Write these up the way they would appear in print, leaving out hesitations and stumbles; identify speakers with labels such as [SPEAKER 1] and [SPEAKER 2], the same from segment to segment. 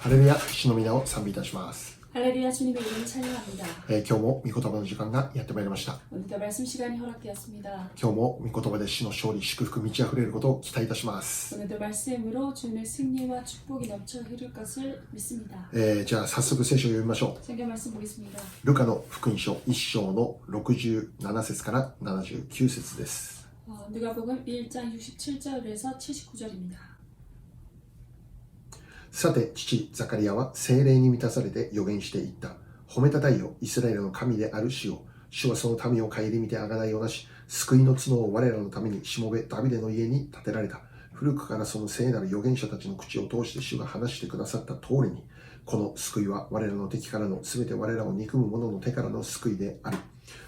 [SPEAKER 1] ハレルヤ、主の皆を賛美いたします。
[SPEAKER 2] 할렐루야 주님의 이름을 찬양합니다.
[SPEAKER 1] 今日も御言葉の時間がやってまいりました。
[SPEAKER 2] 오늘도 말씀 시간이 허락되었습니다.
[SPEAKER 1] 今日も御言葉で主の勝利、祝福、満ち溢れることを期待いたします。
[SPEAKER 2] 오늘도 말씀으로 주님의 승리와 축복이 넘쳐 흐를 것을 믿습니다.
[SPEAKER 1] じゃあ早速聖書を読みましょう。
[SPEAKER 2] 성경 말씀 보겠습니다.
[SPEAKER 1] ルカの福音書1章の67節から79節です。
[SPEAKER 2] 누가복음 1장 67절에서 79절입니다.
[SPEAKER 1] さて父ザカリアは聖霊に満たされて預言していった。褒めたたえよイスラエルの神である主を。主はその民を顧みてあがないをなし、救いの角を我らのためにしもべダビデの家に建てられた。古くからその聖なる預言者たちの口を通して主が話してくださった通りに、この救いは我らの敵からのすべて我らを憎む者の手からの救いである。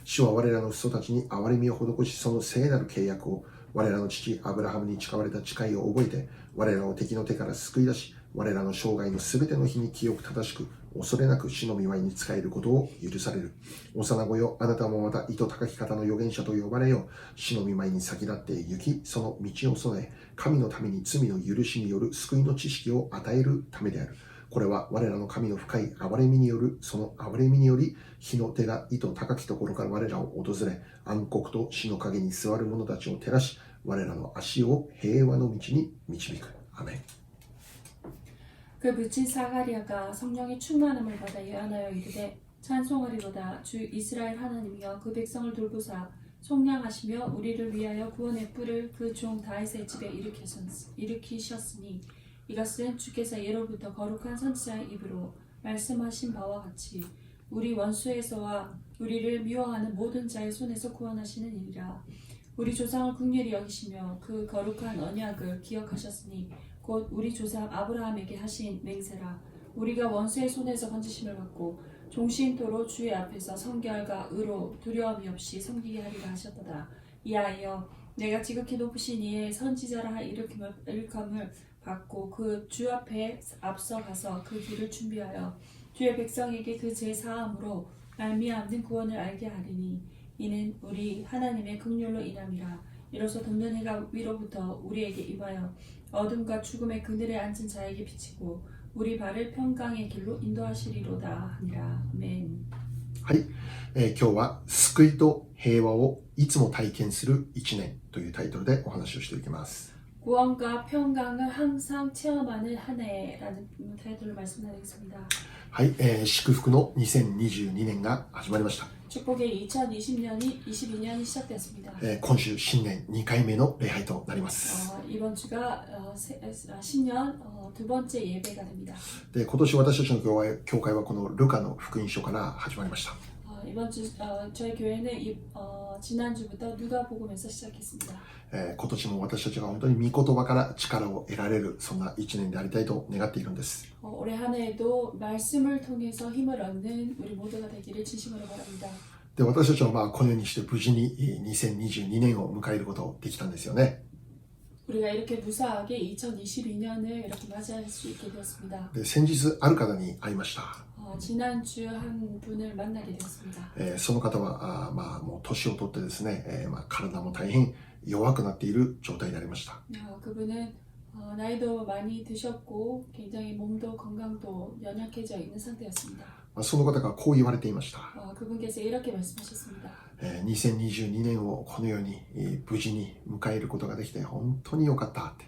[SPEAKER 1] 主は我らの父祖たちに憐れみを施し、その聖なる契約を我らの父アブラハムに誓われた誓いを覚えて、我らを敵の手から救い出し、我らの生涯のすべての日に清く正しく、恐れなく主の御前に仕えることを許される。幼子よ、あなたもまた意図高き方の預言者と呼ばれよ。主の御前に先立って行き、その道を備え、神のために罪の許しによる救いの知識を与えるためである。これは我らの神の深い憐れみによる、その憐れみにより、日の手が意図高きところから我らを訪れ、暗黒と死の陰に座る者たちを照らし、我らの足を平和の道に導く。アメン。
[SPEAKER 2] 그 묻힌 사가랴가 성령의 충만함을 받아 예언하여 이르되 찬송하리로다. 주 이스라엘 하나님이여 그 백성을 돌보사 속량하시며 우리를 위하여 구원의 뿔을 그 종 다윗의 집에 일으키셨으니 이것은 주께서 예로부터 거룩한 선지자의 입으로 말씀하신 바와 같이 우리 원수에서와 우리를 미워하는 모든 자의 손에서 구원하시는 일이라. 우리 조상을 긍휼히 여기시며 그 거룩한 언약을 기억하셨으니 곧 우리 조상 아브라함에게 하신 맹세라. 우리가 원수의 손에서 건지심을 받고 종신토로 주의 앞에서 성결과 의로 두려움이 없이 섬기게 하리라 하셨도다. 이하여 내가 지극히 높으신 이의 선지자라 할 일감을 받고 그 주 앞에 앞서가서 그 길을 준비하여 주의 백성에게 그 제 사함으로 말미암는 구원을 알게 하리니 이는 우리 하나님의 긍휼로 인함이라. 이로써 돋는 해가 위로부터 우리에게 임하여 어둠과 죽음의 그늘에 앉은 자에게 비치고 우리 발을 평강의 길로 인도하시리로다 하니라. 아멘.
[SPEAKER 1] はい、今日は救いと平和をいつも体験する1年というタイトルでお話をしていきます。
[SPEAKER 2] 구원과 평강을 항상 체험하는 한 해라는 타이틀로 말씀드리겠습니다.
[SPEAKER 1] はい、祝福の2022年が始まりました。
[SPEAKER 2] 축복의 2022년이 시작되었습니다.
[SPEAKER 1] 今週新年2回目の礼拝となります。
[SPEAKER 2] 이번 주가 신년 두 번째 예배가 됩니다.
[SPEAKER 1] で、今年私たちの教会はこのルカの福音書から始まりました。
[SPEAKER 2] 이번 주 저희 교회는 지난주부터 누가복음에서 시작했습니다.
[SPEAKER 1] 今年も私たちが本当に御言葉から力を得られるそんな1年でありたいと願っているんです。
[SPEAKER 2] 올해 한 해에도 말씀을 통해서 힘을 얻는 우리 모두가 되기를 진심으로 바랍니다.
[SPEAKER 1] で、私たちはこのようにして無事に2022年を迎えることできたんですよね。
[SPEAKER 2] 우리가 이렇게 무사하게 2022년을 이렇게 맞이할 수 있게 되었습니다.
[SPEAKER 1] で、先日ある方に会いました。
[SPEAKER 2] 지난주 한 분을 만나게 되었습니다.
[SPEAKER 1] その方はもう年を取ってですね、体も大変弱くなっている状態でありました。
[SPEAKER 2] 그분은 나이도 많이 드셨고 굉장히 몸도 건강도 연약해져 있는 상태였습니다.
[SPEAKER 1] その方がこう言われていました。
[SPEAKER 2] 그분께서 이렇게 말씀하셨습니다.
[SPEAKER 1] 2022年をこのように無事に迎えることができて本当に良かったって。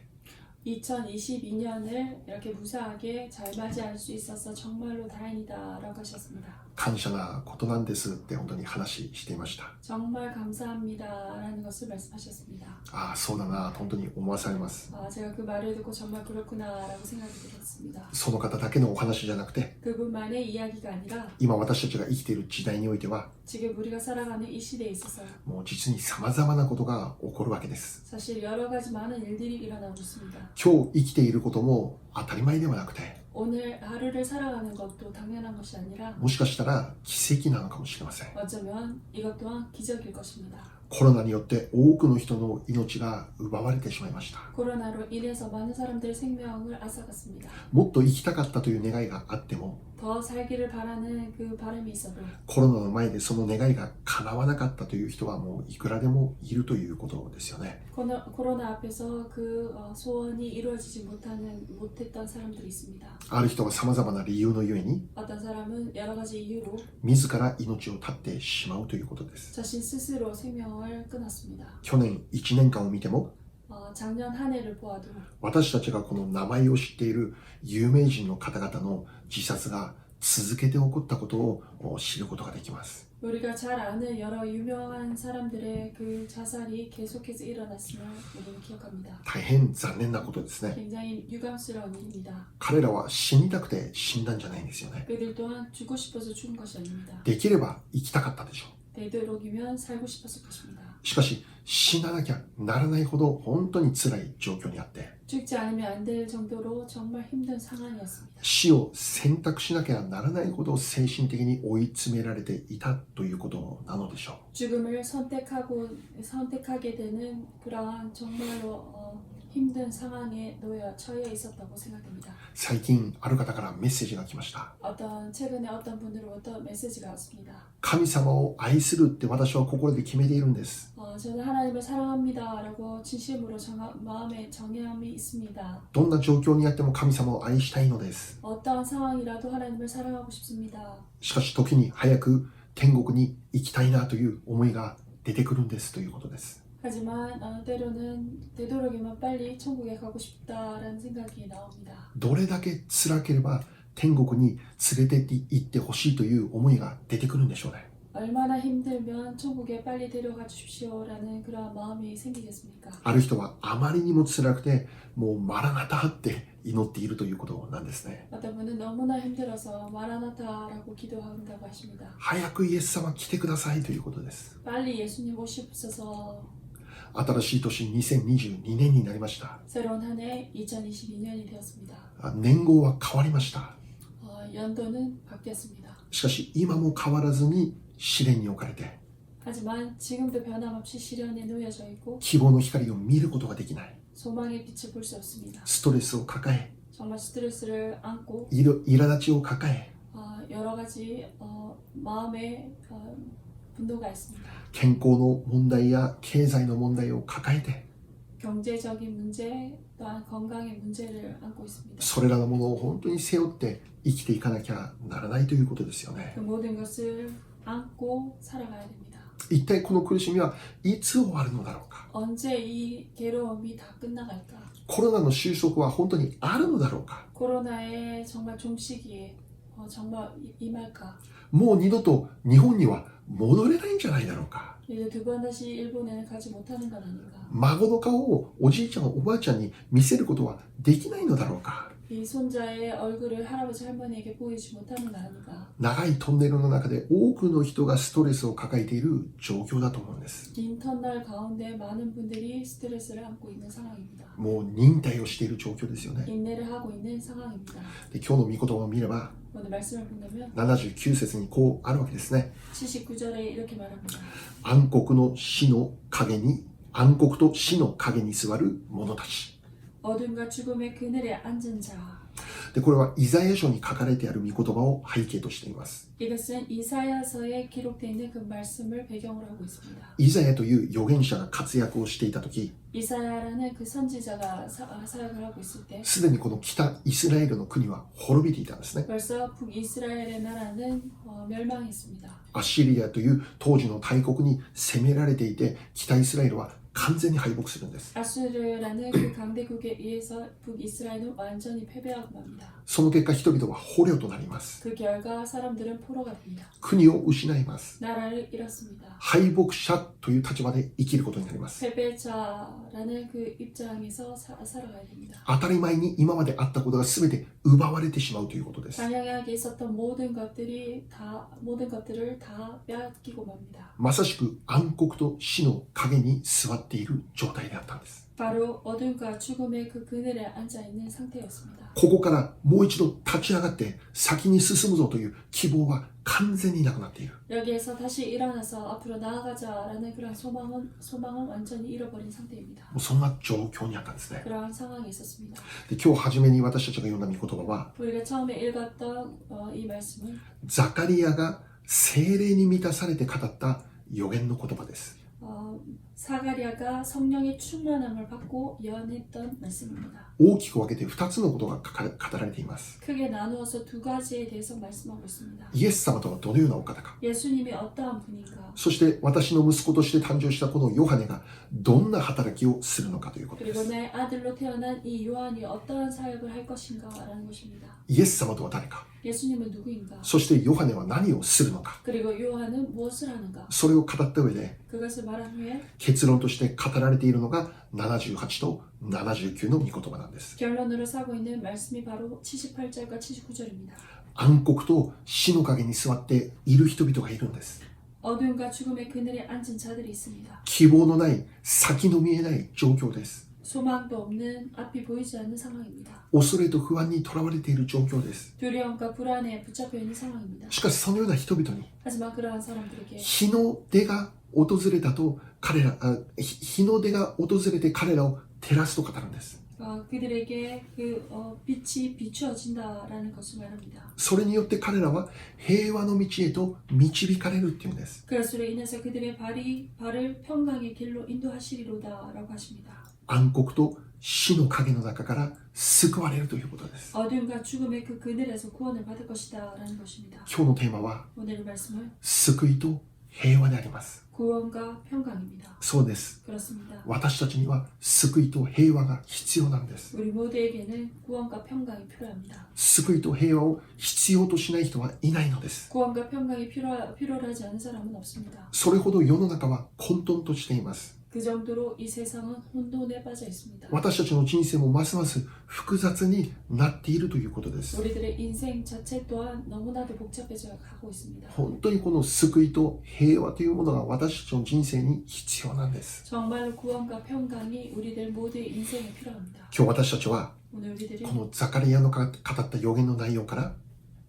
[SPEAKER 2] 2022년을 이렇게 무사하게 잘 맞이할 수 있어서 정말로 다행이다라고 하셨습니다.
[SPEAKER 1] 感謝なことなんですって本当に話していました。
[SPEAKER 2] 정말 감사합니다라는 것을 말씀하셨습니다.
[SPEAKER 1] ああ、そうだなと本当に思わされます。
[SPEAKER 2] 제가 그 말을 듣고 정말 그렇구나라고 생각이 들었습니다.
[SPEAKER 1] その方だけのお話じゃなくて、
[SPEAKER 2] 그분만의 이야기가 아니라
[SPEAKER 1] 今私たちが生きている時代においては
[SPEAKER 2] 지금 우리가 살아가는 이 시대에 있어서
[SPEAKER 1] もう実に様々なことが起こるわけです。
[SPEAKER 2] 사실 여러 가지 많은 일들이 일어나고 있습니다.
[SPEAKER 1] 今日生きていることも当たり前ではなくて、
[SPEAKER 2] 오늘 하루를 살아가는 것도 당연한 것이 아니라
[SPEAKER 1] もしかしたら奇跡なのかもしれません。
[SPEAKER 2] 어쩌면 이것 또한 기적일 것입니다.
[SPEAKER 1] コロナによって多くの人の命が奪われてしまいました。
[SPEAKER 2] 코로나로 인해서 많은 사람들의 생명을 앗아갔습니다.
[SPEAKER 1] もっと生きたかったという願いがあっても、
[SPEAKER 2] 더 살기를 바라는 그 바람이 있어도
[SPEAKER 1] コロナの前でその願いが叶わなかったという人はもういくらでもいるということですよね。
[SPEAKER 2] 코로나 앞에서 그 소원이 이루어지지 못했던 사람들이 있습니다.
[SPEAKER 1] ある人は様々な理由のゆえに
[SPEAKER 2] 어떤 사람은 여러 가지 이유로
[SPEAKER 1] 自ら命を絶ってしまうということです。
[SPEAKER 2] 자신 스스로 생명을 끊었습니다.
[SPEAKER 1] 去年1年間を見ても
[SPEAKER 2] 작년 한 해를 보아도
[SPEAKER 1] 私たちがこの名前を知っている有名人の方々の自殺が続けて起こったことを知ることができます。
[SPEAKER 2] 우리가 잘 아는 여러 유명한 사람들의 그 자살이 계속해서 일어났음을 우리는 기억합니다.
[SPEAKER 1] 大変残念なことですね。
[SPEAKER 2] 굉장히 유감스러운 일입니다.
[SPEAKER 1] 彼らは死にたくて死んだんじゃないんですよね。
[SPEAKER 2] 그들 또한 죽고 싶어서 죽은 것이 아닙니다.
[SPEAKER 1] できれば生きたかったでしょう。
[SPEAKER 2] 되도록이면 살고 싶었을 것입니다.
[SPEAKER 1] しかし死ななきゃならないほど本当に辛い状況にあって
[SPEAKER 2] 죽지 않으면 안 될 정도로 정말 힘든 상황이었습니다.
[SPEAKER 1] 死を選択しなきゃならないほど精神的に追い詰められていたということなのでしょう。
[SPEAKER 2] 죽음을 선택하게 되는 그러한 정말로 힘든 상황에 처해 있었다고 생각됩니다.
[SPEAKER 1] 最近ある方からメッセージが来ました。
[SPEAKER 2] 최근에 어떤 분으로부터 메시지가 왔습니다.
[SPEAKER 1] 神様を愛するって私は心で決めているんです。
[SPEAKER 2] 저는 하나님을 사랑합니다라고 진심으로 마음에 정함이 있습니다.
[SPEAKER 1] どんな状況にあっても神様を愛したいのです。
[SPEAKER 2] 어떠한 상황이라도 하나님을 사랑하고 싶습니다.
[SPEAKER 1] しかし時に早く天国に行きたいなという思いが出てくるんですということです。
[SPEAKER 2] 하지만 때로는 되도록이면 빨리 천국에 가고 싶다라는 생각이 나옵니다.
[SPEAKER 1] どれだけ辛ければ天国に連れて行ってほしいという思いが出てくるんでしょうね。
[SPEAKER 2] 얼마나 힘들면 천국에 빨리 데려가 주십시오라는 그런 마음이 생기겠습니까?
[SPEAKER 1] ある人はあまりにも辛くてもうマラナタって祈っているということなんですね。
[SPEAKER 2] 어떤 분은 너무나 힘들어서 마라나타라고 기도한다고 하십니다.
[SPEAKER 1] 早くイエス様来てくださいということです。
[SPEAKER 2] 빨리 예수님 오시옵소서.
[SPEAKER 1] 新しい年2022年になりました。
[SPEAKER 2] 새로운 한 해 2022년이 되었습니다.
[SPEAKER 1] 年号は変わりました。
[SPEAKER 2] 연도는 바뀌었습니다.
[SPEAKER 1] しかし今も変わらずに試練に置かれて
[SPEAKER 2] 하지만 지금도 변함없이 시련에 놓여져 있고
[SPEAKER 1] 希望の光を見ることができない。
[SPEAKER 2] 소망의 빛을 볼 수 없습니다.
[SPEAKER 1] ストレスを抱え
[SPEAKER 2] 정말 스트레스를 안고
[SPEAKER 1] 苛立ちを抱え
[SPEAKER 2] 여러 가지 마음의 분노가 있습니다.
[SPEAKER 1] 健康の問題や経済の問題を抱えて
[SPEAKER 2] 경제적인 문제 또한 건강의 문제를 안고 있습니다.
[SPEAKER 1] それらのものを本当に背負って生きていかなきゃならないということですよね。
[SPEAKER 2] 그 모든 것을 안고 살아가야 됩니다.
[SPEAKER 1] 一体この苦しみはいつ終わるのだろうか。
[SPEAKER 2] 언제 이 괴로움이 다 끝나갈까?
[SPEAKER 1] コロナの収束は本当にあるのだろうか。
[SPEAKER 2] 코로나의 정말 종식이 정말 임할까?
[SPEAKER 1] もう二度と日本には戻れないんじゃないだろうか。
[SPEAKER 2] 이제 두 번 다시 일본에는 가지 못하는 건 아닌가?
[SPEAKER 1] 孫の顔をおじいちゃんおばあちゃんに見せることはできないのだろうか。
[SPEAKER 2] 이 손자의 얼굴을 할아버지 할머니에게 보이지 못하는 거 아닌가?
[SPEAKER 1] 長いトンネルの中で多くの人がストレスを抱えている状況だと思うんです。
[SPEAKER 2] 긴 터널 가운데 많은 분들이 스트레스를 안고 있는 상황입니다.
[SPEAKER 1] もう忍耐をしている状況ですよね。
[SPEAKER 2] 인내를 하고 있는 상황입니다.
[SPEAKER 1] で今日の御言葉を見れば
[SPEAKER 2] 오늘 말씀을 본다면
[SPEAKER 1] 79節にこうあるわけですね。
[SPEAKER 2] 79절에 이렇게 말합니다.
[SPEAKER 1] 暗黒の死の影に暗黒と死の影に座る者たち。
[SPEAKER 2] 어둠과 죽음의 그늘에 앉은 자.
[SPEAKER 1] でこれはイザヤ書に書かれてある御言葉を背景としています。
[SPEAKER 2] 이것은 이사야서에 기록되어 있는 그 말씀을 배경으로 하고 있습니다.
[SPEAKER 1] イザヤという預言者が活躍をしていた時、
[SPEAKER 2] 이사야라는 그 선지자가 사역을 하고 있을 때
[SPEAKER 1] すでにこの北イスラエルの国は滅びていたんですね。
[SPEAKER 2] 벌써 북이스라엘의 나라는 멸망했습니다.
[SPEAKER 1] アッシリアという当時の大国に攻められていて、北イスラエルは完全に敗北するんです。
[SPEAKER 2] 아수르라는 그 강대국에 의해서 북이스라엘은 완전히 패배하고 맙니다.
[SPEAKER 1] その結果人々は捕虜となります。
[SPEAKER 2] 그 결과 사람들은 포로가 됩니다.
[SPEAKER 1] 国を失います。
[SPEAKER 2] 나라를 잃었습니다.
[SPEAKER 1] 敗北者という立場で生きることになります。
[SPEAKER 2] 패배자라는 그 입장에서 살아가야 됩니다.
[SPEAKER 1] 当たり前に今まであったことが全て奪われてしまうということです。
[SPEAKER 2] 당연하게 있었던 모든 것들을 다 빼앗기고 맙니다.
[SPEAKER 1] まさしく暗黒と死の影に座っている状態であったんです。
[SPEAKER 2] 바로 어둠과 죽음의 그 그늘에 앉아 있는 상태였습니다.
[SPEAKER 1] ここからもう一度立ち上がって先に進むぞという希望は完全になくなっている。
[SPEAKER 2] 여기에서 다시 일어나서 앞으로 나아가자라는 그런 소망은 완전히 잃어버린 상태입니다.
[SPEAKER 1] もうそんな状況にあったんですね。
[SPEAKER 2] 그러한 상황이 있었습니다.
[SPEAKER 1] で、今日初めに私たちが読んだ御言葉は、
[SPEAKER 2] 우리가 처음에 읽었던 이 말씀은
[SPEAKER 1] ザカリアが聖霊に満たされて語った預言の言葉です。
[SPEAKER 2] 사가랴가 성령의 충만함을 받고 예언했던 말씀입니다.
[SPEAKER 1] 大きく分けて2つのことが語られています。
[SPEAKER 2] 크게 나누어서 두 가지에 대해서 말씀하고 있습니다.
[SPEAKER 1] イエス様とはどのようなお方か。
[SPEAKER 2] 예수님이 어떠한 분인가,
[SPEAKER 1] そして私の息子として誕生したこのヨハネがどんな働きをするのかということで
[SPEAKER 2] 그리고
[SPEAKER 1] す。
[SPEAKER 2] 내 아들로 태어난 이 요한이 어떠한 사역을 할 것인가라는 것입니다.
[SPEAKER 1] イエス様とは誰か。
[SPEAKER 2] 예수님은 누구인가,
[SPEAKER 1] そしてヨハネは何をするのか。
[SPEAKER 2] 그리고 요한은 무엇을 하는가,
[SPEAKER 1] それを語った上で
[SPEAKER 2] 그것을 말한 후에
[SPEAKER 1] 結論として語られているのが78と79の御言葉なんです。
[SPEAKER 2] 결론으로 사고 있는 말씀이 바로 78절과 79절입니다.
[SPEAKER 1] 暗黒と死の陰に座っている人々がいるんです。
[SPEAKER 2] 어둠과 죽음의 그늘에 앉은 자들이 있습니다.
[SPEAKER 1] 希望のない先の見えない状況です。
[SPEAKER 2] 소망도 없는 앞이 보이지 않는 상황입니다.
[SPEAKER 1] 恐れと不安にとらわれている状況です。
[SPEAKER 2] 두려움과 불안에 붙잡혀 있는 상황입니다.
[SPEAKER 1] しかしそのような人々に
[SPEAKER 2] 하지만 그러한 사람들에게
[SPEAKER 1] 日の出が訪れたと日の出が訪れて彼らを照らすと語るんです。
[SPEAKER 2] 그들에게 빛이 비추어진다라는 것을 말합니다.
[SPEAKER 1] それによって彼らは平和の道へと導かれるっていうんです。
[SPEAKER 2] 그것으로 인해서 그들의 발을 평강의 길로 인도하시리로다라고 하십니다.
[SPEAKER 1] 暗黒と死の影の中から救われるということです。
[SPEAKER 2] 어둠과 죽음의 그 그늘에서 구원을 받을 것이다라는 것입니다.
[SPEAKER 1] 今日のテーマは
[SPEAKER 2] 오늘의 말씀은
[SPEAKER 1] 救いと平和であります。
[SPEAKER 2] 구원과 평강입니다.
[SPEAKER 1] そうです。
[SPEAKER 2] 그렇습니다.
[SPEAKER 1] 私たちには救いと平和が必要なんです。
[SPEAKER 2] 우리 모두에게는 구원과 평강이 필요합니다.
[SPEAKER 1] 救いと平和を必要としない人はいないのです。
[SPEAKER 2] 구원과 평강이 필요하지 않은 사람은 없습니다.
[SPEAKER 1] それほど世の中は混沌としています。
[SPEAKER 2] 그 정도로 이 세상은 혼돈에 빠져 있습니다.
[SPEAKER 1] 私たちの人生もますます複雑になっているということです。
[SPEAKER 2] 우리들의 인생 자체 또한 너무나도 복잡해져 가고 있습니다.
[SPEAKER 1] 本当にこの救いと平和というものが私たちの人生に必要なんです。
[SPEAKER 2] 정말로 구원과 평강이 우리들 모두의 인생에 필요합니다.
[SPEAKER 1] 今日私たちは
[SPEAKER 2] 오늘 우리들이
[SPEAKER 1] このザカリアの語った預言の内容から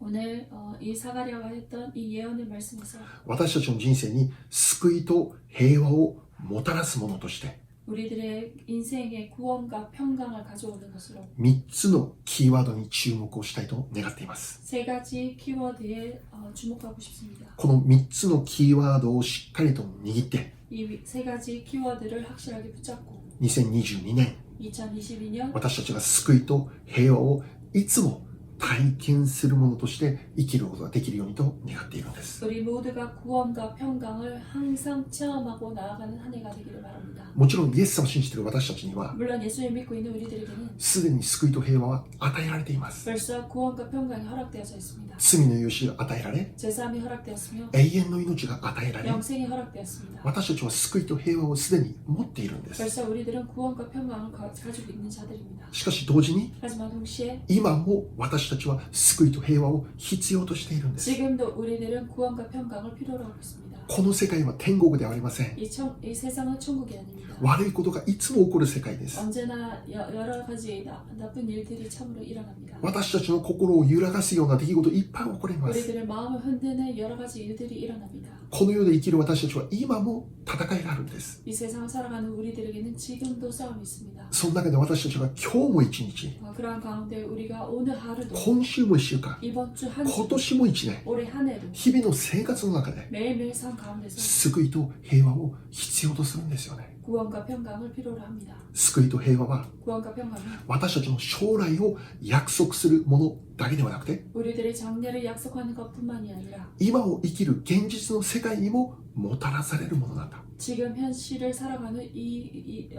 [SPEAKER 2] 오늘 이 사가랴가 했던 이 예언의 말씀에서
[SPEAKER 1] 私たちの人生に救いと平和をもたらすものとして
[SPEAKER 2] 우리들의 인생에 구원과 평강을 가져오는 것으로
[SPEAKER 1] 3つのキーワードに注目をしたいと願っています。
[SPEAKER 2] 세 가지 키워드에 주목하고 싶습니다.
[SPEAKER 1] この3つのキーワードをしっかりと握って
[SPEAKER 2] 이 세 가지 키워드를 확실하게 붙잡고
[SPEAKER 1] 2022年
[SPEAKER 2] 2022년
[SPEAKER 1] 私たちが救いと平和をいつも体験するものとして生きることができるようにと願っているのです。
[SPEAKER 2] 우리 모두가 구원과 평강을 항상 체험하고 나아가는 한 해가 되기를 바랍니다.
[SPEAKER 1] もちろんイエス様を信じている私たちには
[SPEAKER 2] 물론 예수를 믿고 있는 우리들에게는
[SPEAKER 1] すでに救いと平和は与えられています。
[SPEAKER 2] 벌써 구원과 평강이 허락되어져 있습니다.
[SPEAKER 1] 罪の許しが与えられ
[SPEAKER 2] 제사함이 허락되었으며
[SPEAKER 1] 永遠の命が与えられ
[SPEAKER 2] 영생이 허락되었습니다.
[SPEAKER 1] 私たちは救いと平和をすでに持っているんです。
[SPEAKER 2] 벌써 우리들은 구원과 평강을 가지고 있는 자들입니다.
[SPEAKER 1] しかし同時に
[SPEAKER 2] 하지만 동시에
[SPEAKER 1] 今も私たちは救いと平和を必要としているんです。
[SPEAKER 2] 지금도 우리들은 구원과 평강을 필요로 하고 있습니다.
[SPEAKER 1] この世界は天国ではありません。
[SPEAKER 2] 이 세상은 천국이 아닙니다.
[SPEAKER 1] 悪いことがいつも起こる世界です。
[SPEAKER 2] 언제나 여러 가지 나쁜 일들이 참으로 일어납니다.
[SPEAKER 1] 私たちの心を揺らがすような出来事いっぱい起こります。
[SPEAKER 2] 우리들의 마음을 흔드는 여러 가지 일들이 일어납니다.
[SPEAKER 1] この世で生きる私たちは今も戦いがあるんです。
[SPEAKER 2] 이 세상을 살아가는 우리들에게는 지금도 싸움이 있습니다.
[SPEAKER 1] その中で私たちは今日も一日、
[SPEAKER 2] 그러한 가운데 우리가 오늘 하루도
[SPEAKER 1] 今週も1週間、
[SPEAKER 2] 이번 주 한
[SPEAKER 1] 今
[SPEAKER 2] 주
[SPEAKER 1] 年も1年、
[SPEAKER 2] 올해 한 해도
[SPEAKER 1] 日々の生活の中で
[SPEAKER 2] 매일매일 삶 가운데서
[SPEAKER 1] 救いと平和を必要とするんですよね。
[SPEAKER 2] 구원과 평강을 필요로 합니다.
[SPEAKER 1] 救いと平和は
[SPEAKER 2] 구원과 평강은
[SPEAKER 1] 私たちの将来を約束するものだけではなくて
[SPEAKER 2] 우리들의 장래를 약속하는 것뿐만이 아니라
[SPEAKER 1] 今を生きる現実の世界にももたらされるものなんだ。
[SPEAKER 2] 지금 현실을 살아가는 이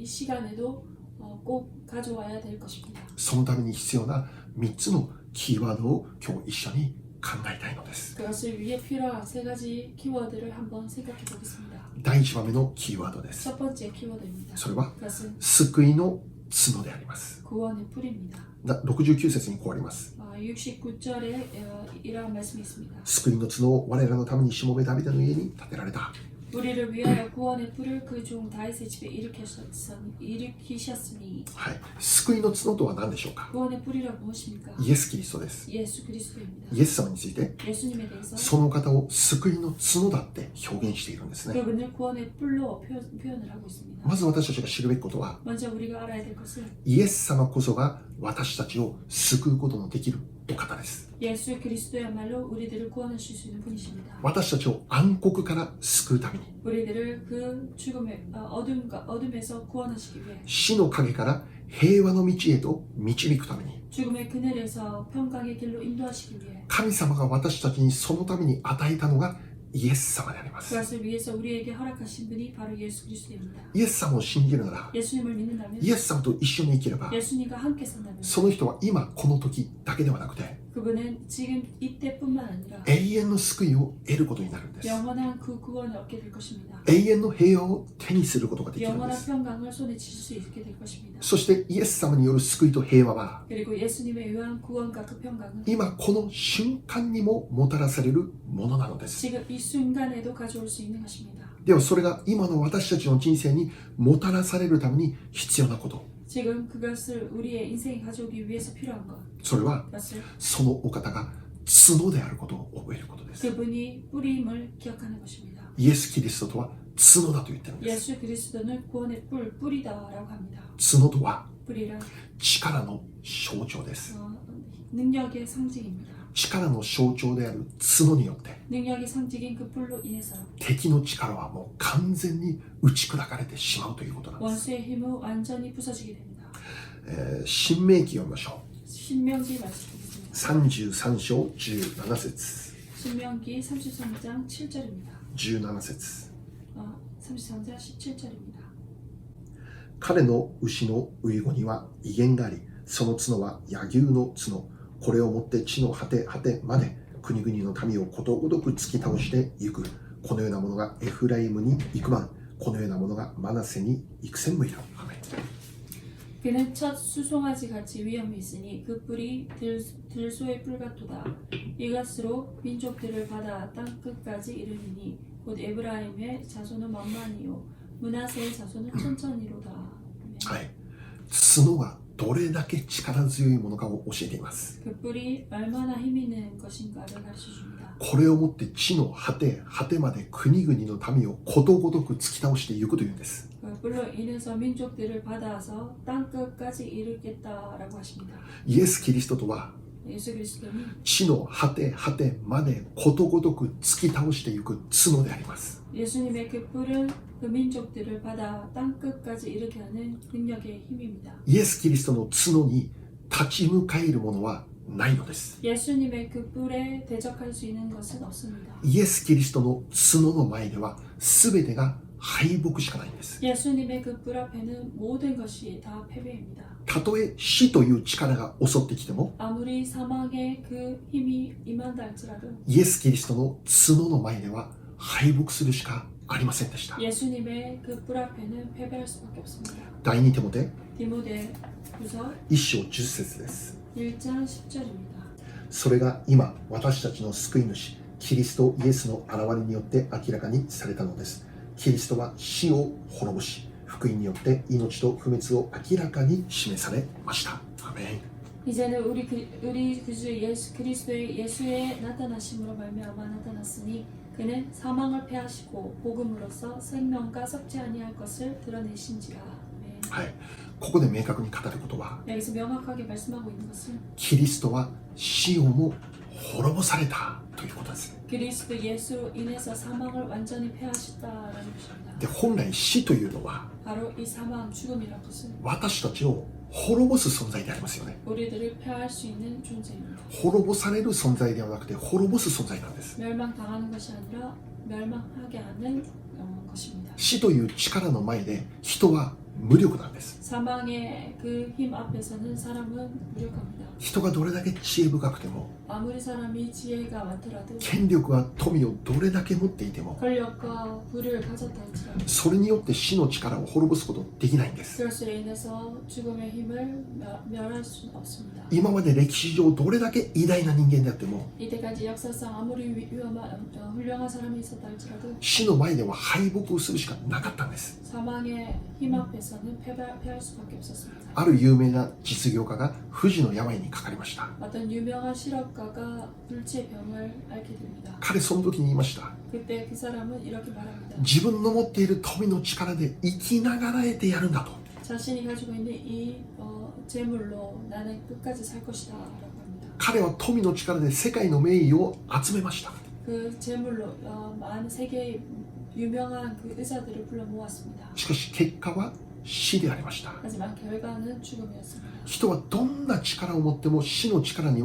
[SPEAKER 2] 시간에도 꼭 가져와야 될 것입니다.
[SPEAKER 1] そのために必要な3つのキーワードを今日一緒に考えたいのです。
[SPEAKER 2] 그것을 위해 필요한 세 가지 키워드를 한번 생각해 보겠습니다.
[SPEAKER 1] 第1番目のキーワードです。
[SPEAKER 2] 첫 번째 키워드입니다.
[SPEAKER 1] それは
[SPEAKER 2] 그것은
[SPEAKER 1] 救いの角であります。
[SPEAKER 2] 구원의 뿌리입니다.
[SPEAKER 1] 69節にこうあります。
[SPEAKER 2] 69절에 이러한 말씀이 있습니다.
[SPEAKER 1] 救いの角を我らのためにしもべダビデの家に建てられた。
[SPEAKER 2] 우리를 위하여 구원의 뿔을 그 종 다윗의 집에 일으키셨으니
[SPEAKER 1] はい、救いの角とは何でしょうか。
[SPEAKER 2] 구원의 뿔이란 무엇입니까?
[SPEAKER 1] イエス・キリストです。
[SPEAKER 2] 예수 그리스도입니다.
[SPEAKER 1] イエス様について
[SPEAKER 2] 예수님에 대해서
[SPEAKER 1] その方を救いの角だって表現しているんですね。
[SPEAKER 2] 그분을 구원의 뿔로 표현을 하고 있습니다.
[SPEAKER 1] まず私たちが知るべきことは、
[SPEAKER 2] 먼저 우리가 알아야 될 것은
[SPEAKER 1] イエス様こそが私たちを救うことのできるお方です。
[SPEAKER 2] 예수 그리스도야말로 우리들을 구원하실 수 있는 분이십니다.
[SPEAKER 1] 私たちを暗黒から救うために、
[SPEAKER 2] 우리들을 그 죽음의 어둠에서 구원하시기 위해
[SPEAKER 1] 死の影から平和の道へと導くために、
[SPEAKER 2] 죽음의 그늘에서 평강의 길로 인도하시기 위해
[SPEAKER 1] 神様が私たちにそのために与えたのがイエス様であります。
[SPEAKER 2] 그것을 위해서 우리에게 허락하신 분이 바로 예수 그리스도입니다.
[SPEAKER 1] イエス様を信じるなら、
[SPEAKER 2] 예수님을 믿는다면
[SPEAKER 1] イエス様と一緒に生きれば、
[SPEAKER 2] 예수님과 함께 산다면
[SPEAKER 1] その人は今この時だけではなくて、
[SPEAKER 2] 그분은 지금 이때뿐만 아니라
[SPEAKER 1] 永遠の救いを得ることになるんです。
[SPEAKER 2] 영원한 그 구원을 얻게 될 것입니다.
[SPEAKER 1] 永遠の平和を手にすることができるんで
[SPEAKER 2] 영원한
[SPEAKER 1] す。
[SPEAKER 2] 평강을 손에 쥘 수 있게 될 것입니다.
[SPEAKER 1] そしてイエス様による救いと平和は、
[SPEAKER 2] 그리고 예수님에 의한 구원과 그 평강은
[SPEAKER 1] 今この瞬間にももたらされるものなのです。
[SPEAKER 2] 지금 이 순간에도 가져올 수 있는 것입니다.
[SPEAKER 1] ではそれが今の私たちの人生にもたらされるために必要なこと、
[SPEAKER 2] 지금 그것을 우리의 인생에 가져오기 위해서 필요한 것,
[SPEAKER 1] それは
[SPEAKER 2] 그것을
[SPEAKER 1] そのお方が角であることを覚えることです。
[SPEAKER 2] 그분이 뿌림을 기억하는 것입니다.
[SPEAKER 1] イエス・キリストとは角だと言ってるんです。
[SPEAKER 2] 예수 그리스도는 구원의 뿌리다라고 합니다.
[SPEAKER 1] 角とは
[SPEAKER 2] 뿌리란
[SPEAKER 1] 力の象徴です。
[SPEAKER 2] 능력의 상징입니다.
[SPEAKER 1] 力の象徴である角によって
[SPEAKER 2] 능력의 상징인 그 뿔로 인해서
[SPEAKER 1] 敵の力はもう完全に打ち砕かれてしまうということなんです。
[SPEAKER 2] 원수의 힘은 완전히 부서지게 됩니다.
[SPEAKER 1] 新明記を読みましょ
[SPEAKER 2] 신명기 말씀드리겠습니다.
[SPEAKER 1] う。33章17節
[SPEAKER 2] 신명기 33장 7절입니다.
[SPEAKER 1] 17節
[SPEAKER 2] 33장 17절입니다.
[SPEAKER 1] 彼の牛の遺語には威厳があり、その角は柳生の角、これをもって地の果て果てまで国々の民をことごとく突き倒してゆく。このようなものがエフライムに幾万、このようなものがマナセに幾千もいる。アメン。
[SPEAKER 2] 그는 첫 수송아지 같이 위엄이 있으니 그 뿔이 들소의 뿔 같도다. 이것으로 민족들을 받아 땅 끝까지 이르리니 곧 에브라임의 자손은 만만이요 므낫세의 자손은 천천히로다.
[SPEAKER 1] はい。角がどれだけ力強いものかを教えています。
[SPEAKER 2] 그 뿔이 얼마나 힘 있는 것인가를 가르쳐 줍니다.
[SPEAKER 1] これをもって地の果て果てまで国々の民をことごとく突き倒していくというんです。
[SPEAKER 2] 그 뿔로 인해서 민족들을 받아서 땅 끝까지 이르겠다라고 하십니다.
[SPEAKER 1] イエス・キリストとは
[SPEAKER 2] 예수 그리스도는
[SPEAKER 1] 地の果て果てまでことごとく突き倒していく角であります。
[SPEAKER 2] 예수님의 그 뿔은 그 민족들을 받아 땅 끝까지 이르게 하는 능력의 힘입니다.
[SPEAKER 1] イエス・キリストの角に立ち向かえるものはないのです。
[SPEAKER 2] 예수님의 그 뿔에 대적할 수 있는 것은 없습니다.
[SPEAKER 1] イエス・キリストの角の前では全てが敗北しかないんです。
[SPEAKER 2] 예수님의 그 뿔 앞에는 모든 것이 다 패배입니다.
[SPEAKER 1] たとえ死という力が襲ってきても、
[SPEAKER 2] 아무리 사망의 그 힘이 임한다 할지라도
[SPEAKER 1] イエス・キリストの角の前では敗北するしかありませんでした。
[SPEAKER 2] 예수님의 그 뿔 앞에는 패배할 수밖에 없습니다.
[SPEAKER 1] 第2テモテ
[SPEAKER 2] 디모데후서
[SPEAKER 1] 1章10節です。
[SPEAKER 2] 1장 10절입니다.
[SPEAKER 1] それが今私たちの救い主キリストイエスの現れによって明らかにされたのです。キリストは死を滅ぼし、福音によって命と不滅を明らかに示されました。アメン。
[SPEAKER 2] 이제는 우리 구주 예수 그리스도의 예수의 나타나심으로 말미암아 나타났으니 그는 사망을 패하시고 복음으로써 생명과 썩지 아니할 것을 드러내신지라. 아멘.
[SPEAKER 1] はい。ここで明確に語ることは、
[SPEAKER 2] 여기서 명확하게 말씀하고 있는 것은
[SPEAKER 1] キリストは死をも滅ぼされたということです。
[SPEAKER 2] 그리스도 예수로 인해서 사망을 완전히 패하셨다라는 것입니다.
[SPEAKER 1] で、本来死というのは
[SPEAKER 2] 바로 이 사망, 죽음이라는 것은
[SPEAKER 1] 私たちを滅ぼす存在でありますよね。
[SPEAKER 2] 우리들을 패할 수 있는 존재입니다.
[SPEAKER 1] 滅ぼされる存在ではなくて滅ぼす存在なんです。
[SPEAKER 2] 멸망당하는 것이 아니라 멸망하게 하는 것입니다.
[SPEAKER 1] 死という力の前で人は無力なんです。
[SPEAKER 2] 사망의 그 힘 앞에서는 사람은 무력합니다.
[SPEAKER 1] 人がどれだけ知恵深くても
[SPEAKER 2] 아무리 사람이 지혜가 많더라도
[SPEAKER 1] 権力や富をどれだけ持っていても
[SPEAKER 2] 권력과 부를 가졌다 할지라도
[SPEAKER 1] それによって死の力を滅ぼすことできないんです。
[SPEAKER 2] 그것으로 인해서 죽음의 힘을 멸할 수는 없습니다.
[SPEAKER 1] 今まで歴史上どれだけ偉大な人間であっても
[SPEAKER 2] 이때까지 역사상 아무리 훌륭한 사람이 있었다 할지라도
[SPEAKER 1] 死の前では敗北をするしかなかったんです。
[SPEAKER 2] 사망의 힘 앞에서는 패할 수밖에 없었습니다.
[SPEAKER 1] ある有名な実業家が不治の病にかかりました。
[SPEAKER 2] 어떤 유명한 실업가가 불치병을 앓게 됩니다.
[SPEAKER 1] 彼その時に言いました。
[SPEAKER 2] 그때 그 사람은 이렇게 말합니다.
[SPEAKER 1] 自分の持っている富の力で生きながらえてやるんだと。
[SPEAKER 2] 자신이 가지고 있는 이 재물로 나는 끝까지 살 것이다 라고 합니다.
[SPEAKER 1] 彼は富の力で世界の名医を集めました。
[SPEAKER 2] 그 재물로 많은 세계의 유명한 그 의사들을 불러 모았습니다.
[SPEAKER 1] しかし結果は死でありました。
[SPEAKER 2] 하지만 결과는 죽음이었습니다.
[SPEAKER 1] 人はどんな力を持っても死の力の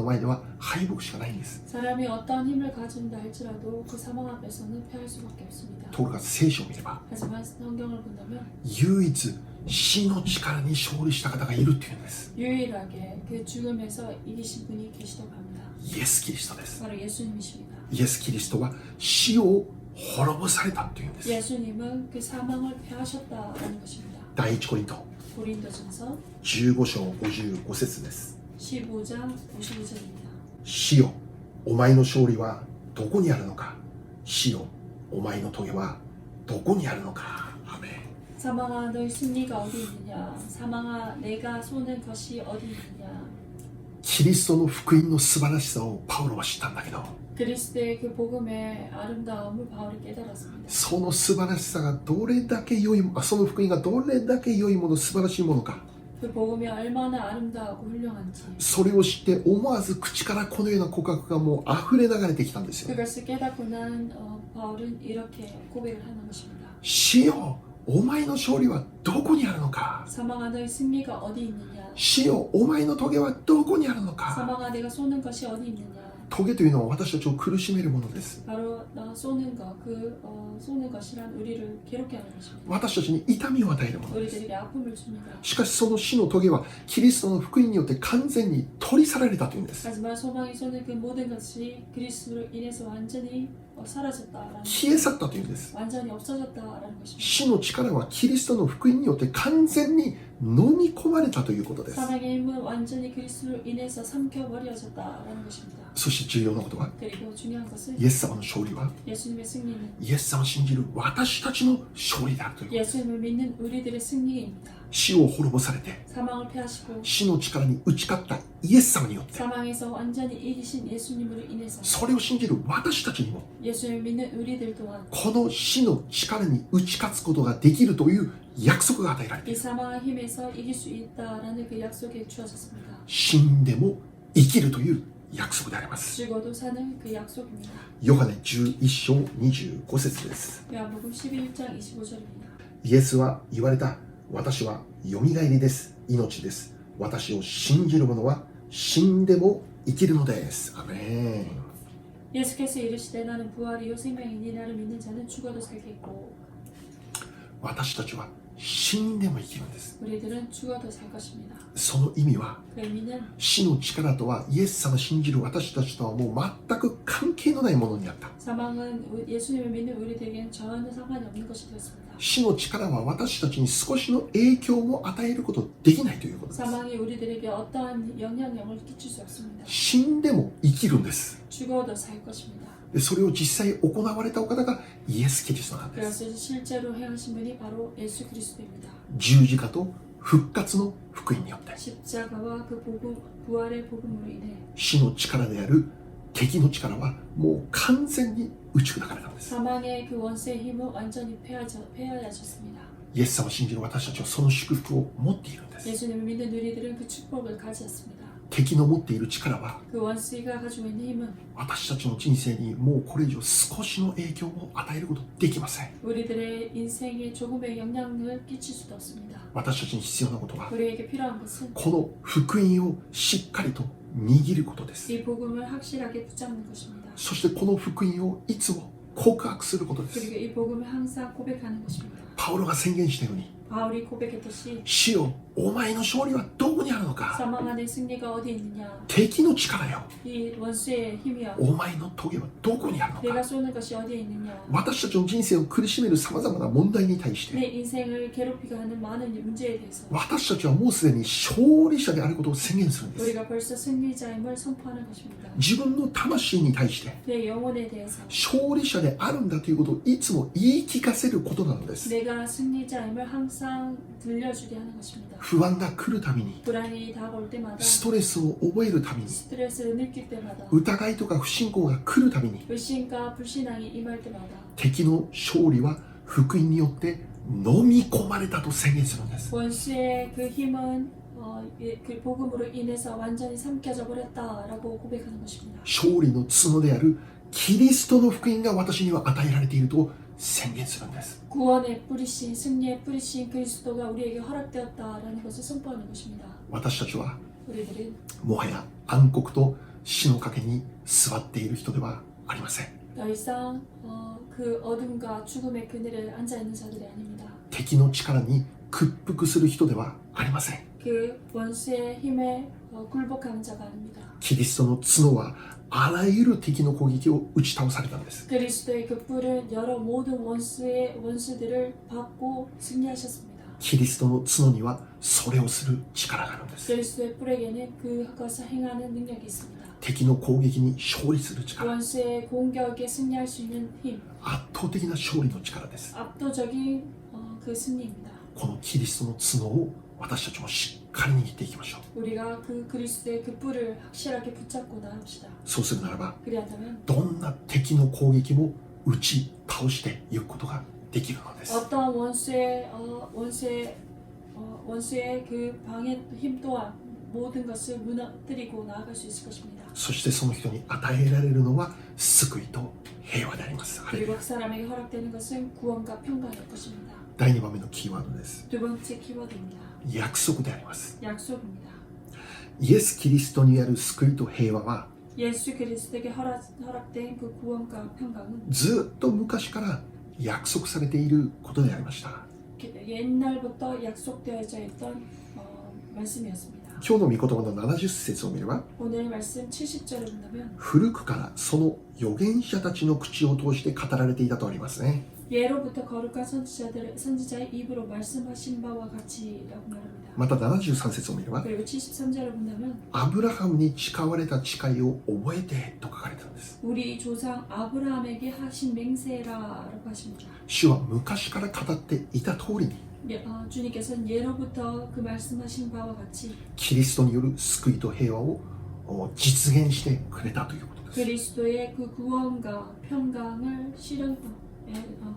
[SPEAKER 1] 前では敗北しかないんです。
[SPEAKER 2] 사람이 어떠한 힘을 가진다 할지라도 그 사망 앞에서는 패할 수밖에 없습니다.
[SPEAKER 1] ところが聖書を見れば
[SPEAKER 2] 하지만 성경을 본다면
[SPEAKER 1] 唯一死の力に勝利した方がいるっていうんです。
[SPEAKER 2] 유일하게 그 죽음에서 이기신 분이 계시다고 합니다.
[SPEAKER 1] イエス・キリストです。
[SPEAKER 2] 바로 예수님이십니다.
[SPEAKER 1] イエス・キリストは死を滅ぼされたというんです。
[SPEAKER 2] 예수님은 그 사망을 패하셨다라는 것입니다.
[SPEAKER 1] 第一コリント
[SPEAKER 2] 고린도전서
[SPEAKER 1] 15章55節です。
[SPEAKER 2] 15장 52절입니다.
[SPEAKER 1] 死よ、お前の勝利はどこにあるのか。死よ、お前の棘はどこにあるのか。アメン。
[SPEAKER 2] 사망아 너의 승리가 어디 있느냐. 사망아 내가 쏘는 것이 어디 있느냐.
[SPEAKER 1] キリストの福音の素晴らしさをパウロは知ったんだけど、
[SPEAKER 2] 그리스도의 그 복음의 아름다움을 바울이 깨달았습니다.
[SPEAKER 1] その素晴らしさがどれだけ良い、その福音がどれだけ良いもの、素晴らしいものか。
[SPEAKER 2] 그 복음이 얼마나 아름다우고 훌륭한지
[SPEAKER 1] それを知って思わず口からこのような告白がもう溢れ流れてきたんですよ。
[SPEAKER 2] 그것을 깨닫고 난 바울은 이렇게 고백을 하는 것입니다.
[SPEAKER 1] 死よ、お前の勝利はどこにあるのか。
[SPEAKER 2] 사망아 너의 승리가 어디 있느냐.
[SPEAKER 1] 死よ、お前の棘はどこにあるのか。
[SPEAKER 2] 사망아 내가 쏘는 것이 어디 있느냐.
[SPEAKER 1] 棘というのは私たちを苦しめるものです。
[SPEAKER 2] 바로 쏘는 것, 쏘는 것이란 우리를 괴롭게 하는 것입니다.
[SPEAKER 1] 私たちに痛みを与えるものです。
[SPEAKER 2] 우리들에게 아픔을 줍니다.
[SPEAKER 1] しかしその死の棘はキリストの福音によって完全に取り去られたというんです。
[SPEAKER 2] 하지만 소망이 쏘는 그 모든 것이 그리스도로 인해서 완전히 사라졌다라는
[SPEAKER 1] 消え去ったというんです。
[SPEAKER 2] 완전히 없어졌다라는 것입니다.
[SPEAKER 1] 死の力はキリストの福音によって完全に飲み込まれたということです。
[SPEAKER 2] 사망의 힘은 완전히 그리스도로 인해서 삼켜버려졌다라는 것입니다.
[SPEAKER 1] そして重要なことは
[SPEAKER 2] 그리고 중요한 것은
[SPEAKER 1] イエス様の勝利は
[SPEAKER 2] 예수님의 승리는
[SPEAKER 1] イエス様を信じる私たちの勝利であるということです。
[SPEAKER 2] 예수님을 믿는 우리들의 승리입니다.
[SPEAKER 1] 死を滅ぼされて
[SPEAKER 2] 사망을 패하시고
[SPEAKER 1] 死の力に打ち勝ったイエス様によって
[SPEAKER 2] 사망에서 완전히 이기신 예수님으로 인해서
[SPEAKER 1] それを信じる私たちにも
[SPEAKER 2] 예수님을 믿는 우리들 또한
[SPEAKER 1] この死の力に打ち勝つことができるという約束が与えられてい
[SPEAKER 2] 이
[SPEAKER 1] る。
[SPEAKER 2] 사망의 힘에서 이길 수 있다라는 그 약속이 주어졌습니다.
[SPEAKER 1] 死んでも生きるという約束であります。
[SPEAKER 2] 죽어도 사는 그 약속입니다.
[SPEAKER 1] ヨハネ11章25節です。
[SPEAKER 2] 요한복음 11장 25절입니다.
[SPEAKER 1] イエスは言われた。私はよみがえりです。命です。私を信じる者は死んでも生きるのです。アメン。
[SPEAKER 2] 예수께서 이르시되 나는 부활이요 생명이니 나를 믿는 자는 죽어도 살겠고
[SPEAKER 1] 私たちは死んでも生きるんです。
[SPEAKER 2] 우리들은 죽어도 살 것입니다.
[SPEAKER 1] その意味は
[SPEAKER 2] 그 의미는
[SPEAKER 1] 死の力とはイエス様を信じる私たちとはもう全く関係のないものになった。
[SPEAKER 2] 사망은 예수님을 믿는 우리들에게는 전혀 상관이 없는 것이 되었습니다.
[SPEAKER 1] 死の力は私たちに少しの影響も与えることできないということです。
[SPEAKER 2] 사망이 우리들에게 어떠한 영향력을 끼칠 수 없습니다.
[SPEAKER 1] 死んでも生きるんです。
[SPEAKER 2] 죽어도 살 것입니다.
[SPEAKER 1] でそれを実際行われたお方がイエス・キリストなんです。
[SPEAKER 2] 그것을 실제로 행하신 분이 바로 예수 그리스도입니다.
[SPEAKER 1] 十字架と復活の福音によって
[SPEAKER 2] 십자가와 그 복음, 부활의 복음으로 인해
[SPEAKER 1] 死の力である敵の力はもう完全に打ち砕かれたんです。
[SPEAKER 2] 사망의 그 원수의 힘은 완전히 패하여졌습니다.
[SPEAKER 1] イエス様を信じる私たちはその祝福を持っているんです。
[SPEAKER 2] 예수님을 믿는 우리들은 그 축복을 가지었습니다.
[SPEAKER 1] 敵の持っている力は
[SPEAKER 2] 그 원수가 가지고 있는 힘은
[SPEAKER 1] 私たちの人生にもうこれ以上少しの影響を与えることできません。
[SPEAKER 2] 우리들의 인생에 조금의 영향을 끼칠 수도 없습니다.
[SPEAKER 1] 私たちに必要なことは
[SPEAKER 2] 우리에게 필요한 것은
[SPEAKER 1] この福音をしっかりと握ることです。
[SPEAKER 2] 이 복음을 확실하게 붙잡는 것입니다.
[SPEAKER 1] そしてこの福音をいつも告白することです。
[SPEAKER 2] 그리고 이 복음을 항상 고백하는 것입니다.
[SPEAKER 1] パウロが宣言したように、
[SPEAKER 2] 바울이 고백했듯이
[SPEAKER 1] 主よ、お前の勝利はどこにあるのか。
[SPEAKER 2] 사망 안에 승리가 어디 있느냐?
[SPEAKER 1] 敵の力よ、
[SPEAKER 2] 이 원수의 힘이야.
[SPEAKER 1] お前の棘はどこにあるの
[SPEAKER 2] 내가
[SPEAKER 1] か。
[SPEAKER 2] 쏘는 것이 어디에 있느냐?
[SPEAKER 1] 私たちの人生を苦しめるさまざまな問題に対して、
[SPEAKER 2] 내 인생을 괴롭히게 하는 많은 문제에 대해서
[SPEAKER 1] 私たちはもうすでに勝利者であることを宣言するんです。
[SPEAKER 2] 우리가 벌써 승리자임을 선포하는 것입니다.
[SPEAKER 1] 自分の魂に対して
[SPEAKER 2] 내 영혼에 대해서
[SPEAKER 1] 勝利者であるんだということをいつも言い聞かせることなのです。
[SPEAKER 2] 내가 승리자임을 항상 들려주게 하는 것입니다.
[SPEAKER 1] 不安が来るたびに、
[SPEAKER 2] 불안이 다가올 때마다
[SPEAKER 1] ストレスを覚えるたびに、
[SPEAKER 2] 스트레스를 느낄 때마다
[SPEAKER 1] 疑いとか不信仰が来るたびに、
[SPEAKER 2] 의심과 불신앙이 임할 때마다
[SPEAKER 1] 敵の勝利は福音によって飲み込まれたと宣言するんです。
[SPEAKER 2] 원수의 그 힘은 그 복음으로 인해서 완전히 삼켜져 버렸다라고 고백하는 것입니다.
[SPEAKER 1] 勝利の角であるキリストの福音が私には与えられていると宣言するんです。
[SPEAKER 2] 구원의 뿌리신 승리의 뿌리신 그리스도가 우리에게 허락되었다라는 것을 선포하는 것입니다.
[SPEAKER 1] 私たちは
[SPEAKER 2] 우리들은
[SPEAKER 1] もはや暗黒と死の陰に座っている人ではありません。
[SPEAKER 2] 더 이상 그 어둠과 죽음의 그늘에 앉아 있는 자들이 아닙니다.
[SPEAKER 1] 敵の力に屈服する人ではありません。
[SPEAKER 2] 그 원수의 힘에 굴복하는 자가 아닙니다.
[SPEAKER 1] キリストの角はあらゆる敵の攻撃を打ち倒されたんです。
[SPEAKER 2] 그리스도의 그 뿔은 여러 모든 원수들을 받고 승리하셨습니다.
[SPEAKER 1] キリストの角にはそれをする力があるんです。
[SPEAKER 2] 그리스도의 뿔에게는 그것을 행하는 능력이 있습니다.
[SPEAKER 1] 敵の攻撃に勝利する力、
[SPEAKER 2] 원수의 공격에 승리할 수 있는 힘,
[SPEAKER 1] 圧倒的な勝利の力です。
[SPEAKER 2] 압도적인 그 승리입니다.
[SPEAKER 1] このキリストの角を私たちもしっかり握っていきましょう。
[SPEAKER 2] 우리가 그 그리스도의 그 뿔을 확실하게 붙잡고 나갑시다.
[SPEAKER 1] そうするならば、
[SPEAKER 2] 그리하다면
[SPEAKER 1] どんな敵の攻撃も打ち倒していくことができるのです。
[SPEAKER 2] 어떤 원수의 그 방해 힘 또한 모든 것을 무너뜨리고 나아갈 수 있을 것입니다.
[SPEAKER 1] そしてその人に与えられるのは救いと平和であります。
[SPEAKER 2] 그리고 그 사람에게 허락되는 것은 구원과 평강일 것입니다.
[SPEAKER 1] 第2番目のキーワードです。
[SPEAKER 2] 두 번째 키워드입니다.
[SPEAKER 1] 約束であります。
[SPEAKER 2] 약속입니다.
[SPEAKER 1] イエス・キリストにある救いと平和は
[SPEAKER 2] 예수 그리스도에게 허락된 그 구원과 평강은
[SPEAKER 1] ずっと昔から約束されていることでありました。
[SPEAKER 2] 옛날부터 약속되어져 있던 말씀이었습니다.
[SPEAKER 1] 今日の御言葉の70節を見れば、
[SPEAKER 2] 오늘 말씀 70절을 본다면
[SPEAKER 1] 古くからその預言者たちの口を通して語られていたとありますね。
[SPEAKER 2] 예로부터 거룩한 선지자의 입으로 말씀하신 바와 같이라고 말합니다.
[SPEAKER 1] また73節を見れば、
[SPEAKER 2] 그리고 73절을 본다면
[SPEAKER 1] アブラハムに誓われた誓いを覚えてと書かれているんです。
[SPEAKER 2] 우리 조상 아브라함에게 하신 맹세라라고 하십니다.
[SPEAKER 1] 主は昔から語っていた通りに、
[SPEAKER 2] 주님께서는 예로부터 그 말씀하신 바와 같이
[SPEAKER 1] キリストによる救いと平和を実現してくれたということです。
[SPEAKER 2] 그리스도의 그 구원과 평강을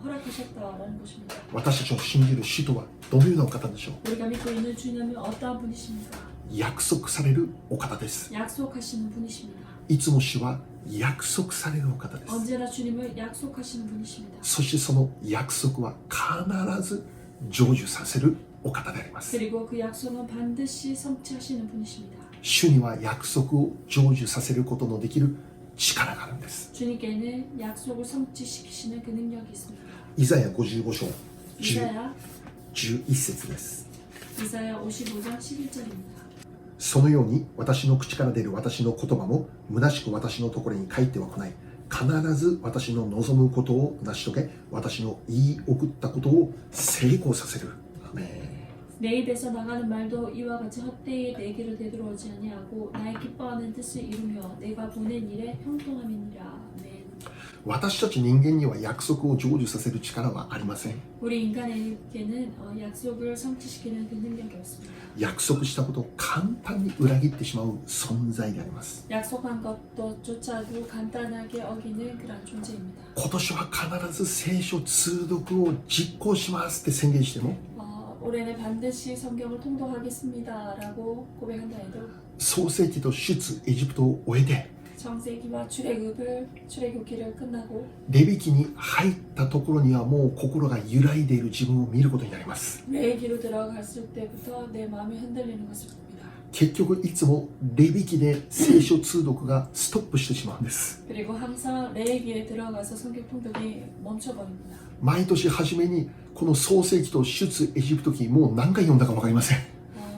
[SPEAKER 2] 허락하셨다라는 것입니다.
[SPEAKER 1] 私たちの信じる主とはどのようなお方でしょう。
[SPEAKER 2] 우리가 믿고 있는 주님은 어떠한 분이십니까?
[SPEAKER 1] 約束されるお方です。
[SPEAKER 2] 약속하시는 분이십니다.
[SPEAKER 1] いつも主は約束されるお方です。
[SPEAKER 2] 언제나 주님을 약속하시는 분이십니다.
[SPEAKER 1] そしてその約束は必ず成就させるお方であります。
[SPEAKER 2] 그리고 그 약속은 반드시 성취하시는 분이십니다.
[SPEAKER 1] 主には約束を成就させることのできる力があるんです。
[SPEAKER 2] 주님께는 약속을 성취시키시는 그 능력이 있습니다.
[SPEAKER 1] イザヤ55章
[SPEAKER 2] 이사야
[SPEAKER 1] 11節です。
[SPEAKER 2] 이사야 55장 11절입니다.
[SPEAKER 1] そのように私の口から出る私の言葉も虚しく私のところに帰っては来ない。必ず私の望むことを成し遂げ、私の言い送ったことを成功させる。アメン。
[SPEAKER 2] 내 입에서 나가는 말도 이와 같이 헛되이 내게로 되돌아오지 아니하고 나의 기뻐하는 뜻을 이루며 내가 보낸 일에 형통함이니라. 아멘.
[SPEAKER 1] 私たち人間には約束を成就させる力はありません。
[SPEAKER 2] 우리 인간에게는 약속을 성취시키는 그 능력이 없습니다.
[SPEAKER 1] 約束したことを簡単に裏切ってしまう存在であります。
[SPEAKER 2] 약속한 것조차도 간단하게 어기는 그런 존재입니다.
[SPEAKER 1] 今年は必ず聖書通読を実行しますって宣言しても、
[SPEAKER 2] 올해는 반드시 성경을 통독하겠습니다라고 고백한다 해도
[SPEAKER 1] 創世記と出エジプトを終えて
[SPEAKER 2] 창세기와 출애굽기를 끝나고
[SPEAKER 1] レビ記に入ったところにはもう心が揺らいでいる自分を見ることになります。
[SPEAKER 2] 레위기로 들어갔을 때부터 내 마음이 흔들리는 것을 봅니다.
[SPEAKER 1] 結局いつもレビ記で聖書通読がストップしてしまうんです
[SPEAKER 2] 그리고 항상 레위기에 들어가서 성경 통독이 멈춰버립니다.
[SPEAKER 1] 毎年初めにこの創世記と出エジプト記もう何回読んだか分かりません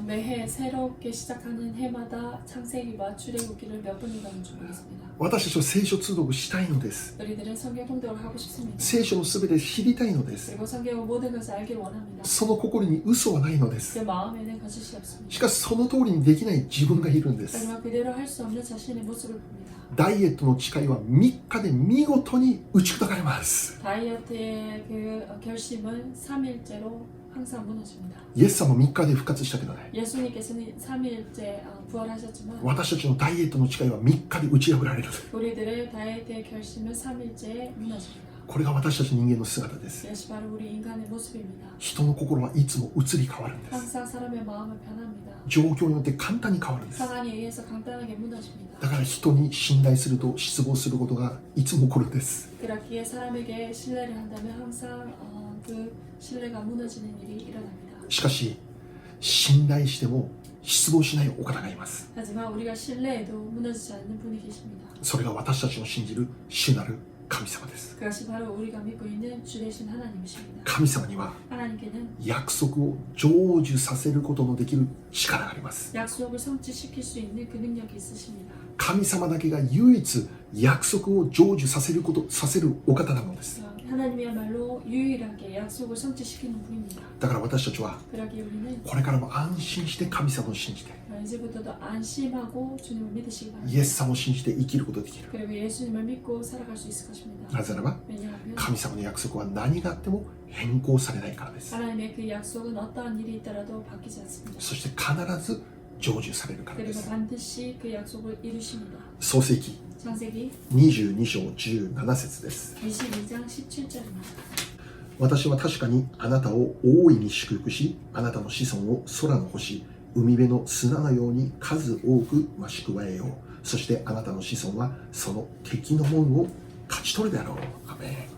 [SPEAKER 2] 매해 새롭게 시작하는 해마다 창세기와 출애굽기를 몇 번 읽었는지 모르겠습니다.
[SPEAKER 1] 私たちは聖書通読したいのです
[SPEAKER 2] 우리들은 성경 통독을 하고 싶습니다.
[SPEAKER 1] 聖書のすべて知りたいのです
[SPEAKER 2] 그리고 성경의 모든 것을 알길 원합니다.
[SPEAKER 1] その心に嘘はないのです
[SPEAKER 2] 그 마음에는 거짓이 없습니다.
[SPEAKER 1] しかしその通りにできない自分がいるんです
[SPEAKER 2] 하지만 그대로 할 수 없는 자신의 모습을 봅니다.
[SPEAKER 1] ダイエットの誓いは3日で見事に打ち砕かれます
[SPEAKER 2] 다이어트의 그 결심은 3일째로 항상 무너집니다.
[SPEAKER 1] イエス様3日で復活したけどね
[SPEAKER 2] 예수님께서는 3일째 부활하셨지만
[SPEAKER 1] 私たちのダイエットの誓いは3日で打ち破られる
[SPEAKER 2] 우리들의 다이어트의 결심은 3일째에 무너집니다.
[SPEAKER 1] これが私たち人間の姿です
[SPEAKER 2] 이것이 바로 우리 인간의 모습입니다.
[SPEAKER 1] 人の心はいつも移り変わるんです
[SPEAKER 2] 항상 사람의 마음은 변합니다.
[SPEAKER 1] 状況によって簡単に変わるんです
[SPEAKER 2] 상황에 의해서 간단하게 무너집니다.
[SPEAKER 1] だから人に信頼すると失望することがいつも起こるんです
[SPEAKER 2] 그렇기에 사람에게 신뢰를 한다면 항상 그 신뢰가 무너지는 일이 일어납니다.
[SPEAKER 1] しかし信頼しても失望しないお方がいます
[SPEAKER 2] 하지만 우리가 신뢰해도 무너지지 않는 분이 계십니다.
[SPEAKER 1] それが私たちの信じる主なる神様です
[SPEAKER 2] 그것이 바로 우리가 믿고 있는 주 되신 하나님이십니다.
[SPEAKER 1] 神様には
[SPEAKER 2] 하나님께는
[SPEAKER 1] 約束を成就させることのできる力があります
[SPEAKER 2] 약속을 성취시킬 수 있는 그 능력이 있으십니다.
[SPEAKER 1] 神様だけが唯一約束を成就させるお方なのです
[SPEAKER 2] 하나님이야말로 유일하게 약속을 성취시키는 분입니다.
[SPEAKER 1] だから私たちは
[SPEAKER 2] 그러기에 우리는
[SPEAKER 1] これからも安心して神様を信じて
[SPEAKER 2] 이제부터도 안심하고 주님을 믿으시기
[SPEAKER 1] イエ
[SPEAKER 2] 바랍니다.
[SPEAKER 1] ス様を信じて生きることができる
[SPEAKER 2] 그리고 예수님을 믿고 살아갈 수 있을 것입니다.
[SPEAKER 1] なぜならば
[SPEAKER 2] 왜냐하면
[SPEAKER 1] 神様の約束は何があっても変更されないからです
[SPEAKER 2] 하나님의 그 약속은 어떠한 일이 있더라도 바뀌지 않습니다.
[SPEAKER 1] そして必ず成就されるからで
[SPEAKER 2] 그리고
[SPEAKER 1] す
[SPEAKER 2] 반드시 그 약속을 이루십니다.
[SPEAKER 1] 創世記
[SPEAKER 2] 창세기
[SPEAKER 1] 22章17節です
[SPEAKER 2] 22장 17절입니다.
[SPEAKER 1] 私は確かにあなたを大いに祝福しあなたの子孫を空の星海辺の砂のように数多く増し加えようそしてあなたの子孫はその敵の門を勝ち取るであろうアメン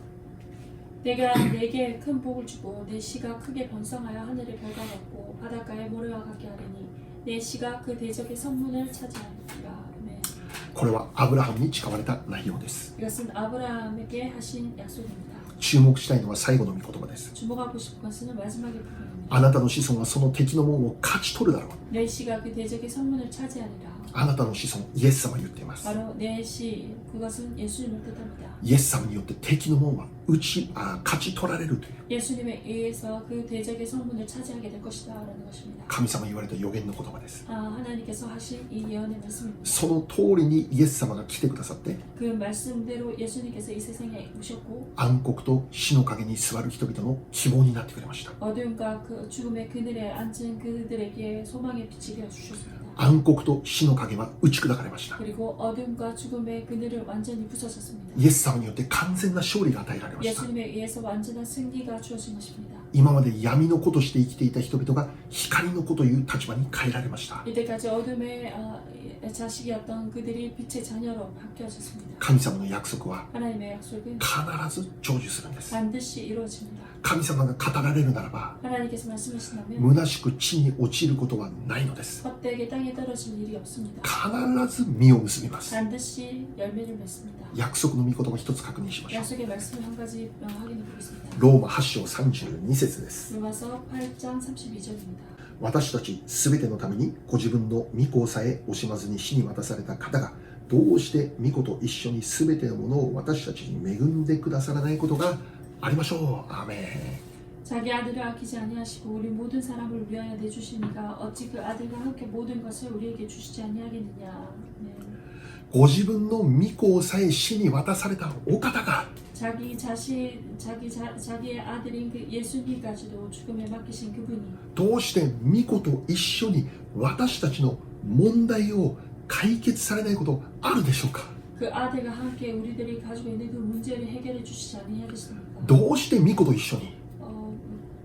[SPEAKER 2] 내가 내게 큰 복을 주고 내 씨가 크게 번성하여 하늘의 별과 같고 바닷가의 모래와 같게 하리니 내 씨가 그 대적의 성문을 차지하리라. 아멘.
[SPEAKER 1] これはアブラハムに誓われた内容です
[SPEAKER 2] 이것은 아브라함에게 하신 약속입니다.
[SPEAKER 1] 注目したいのは最後の御言葉です
[SPEAKER 2] 주목하고 싶은 것은 마지막의 부분입니다.
[SPEAKER 1] あなたの子孫はその敵の門を勝ち取るだろう
[SPEAKER 2] 내 씨가 그 대적의 성문을 차지하리라.
[SPEAKER 1] あなたの子孫イエス様が言っています
[SPEAKER 2] 바로 내 씨, 그것은 예수님을 뜻합니다.
[SPEAKER 1] イエス様によって敵の門は勝ち取られるという
[SPEAKER 2] 예수님에 의해서 그 대적의 성문을 차지하게 될 것이다 라는 것입니다.
[SPEAKER 1] 神様言われた予言の言葉です
[SPEAKER 2] 하나님께서 하신 이 예언의 말씀입니다.
[SPEAKER 1] その通りにイエス様が来てくださって
[SPEAKER 2] 그 말씀대로 예수님께서 이 세상에 오셨고
[SPEAKER 1] 暗黒と死の陰に座る人々の希望になってくれました
[SPEAKER 2] 어둠과 그 죽음의 그늘에 앉은 그들에게 소망의 빛이 되어 주셨습니다.
[SPEAKER 1] 暗黒と死の影は打ち砕かれました
[SPEAKER 2] 그리고 어둠과 죽음의 그늘을 완전히 부서졌습니다.
[SPEAKER 1] イエス様によって完全な勝利が与えられました
[SPEAKER 2] 예수님에 의해서 완전한 승리가 주어진 것입니다.
[SPEAKER 1] 今まで闇の子として生きていた人々が光の子という立場に変えられました
[SPEAKER 2] 이때까지 어둠의 자식이었던 그들이 빛의 자녀로 바뀌어졌습니다.
[SPEAKER 1] 神様の約束は
[SPEAKER 2] 하나님의 약속은
[SPEAKER 1] 必ず成就するんです
[SPEAKER 2] 반드시 이루어집니다.
[SPEAKER 1] 神様が語られるならば
[SPEAKER 2] 하나님께서 말씀하신다면
[SPEAKER 1] 虚しく地に落ちることはないのです
[SPEAKER 2] 헛되게 땅에 떨어질 일이 없습니다.
[SPEAKER 1] 必ず実を結びます
[SPEAKER 2] 반드시 열매를 맺습니다.
[SPEAKER 1] 約束の御言葉一つ確認しましょう
[SPEAKER 2] 약속의 말씀을 한 가지 확인해 보겠습니다.
[SPEAKER 1] ローマ8章32節です
[SPEAKER 2] 로마서 8장 32절입니다.
[SPEAKER 1] 私たちすべてのためにご自分の御子さえ惜しまずに死に渡された方がどうして御子と一緒にすべてのものを私たちに恵んでくださらないことがありましょう。アーメン。
[SPEAKER 2] 자기 아들을 아끼지 아니하시고 우리 모든 사람을 위하여 내주시니가 어찌 그 아들과 함께 모든 것을 우리에게 주시지 아니하겠느냐. 네.
[SPEAKER 1] ご自分の御子さえ死に渡されたお方が
[SPEAKER 2] 자기의 아들인 그 예수님까지도 죽음에 맡기신 그분이
[SPEAKER 1] どうして御子と一緒に私たちの問題を解決されないことあるでしょうか
[SPEAKER 2] 그 아들과 함께 우리들이 가지고 있는 그 문제를 해결해 주시지 아니하겠습니까?
[SPEAKER 1] どうして御子と一緒に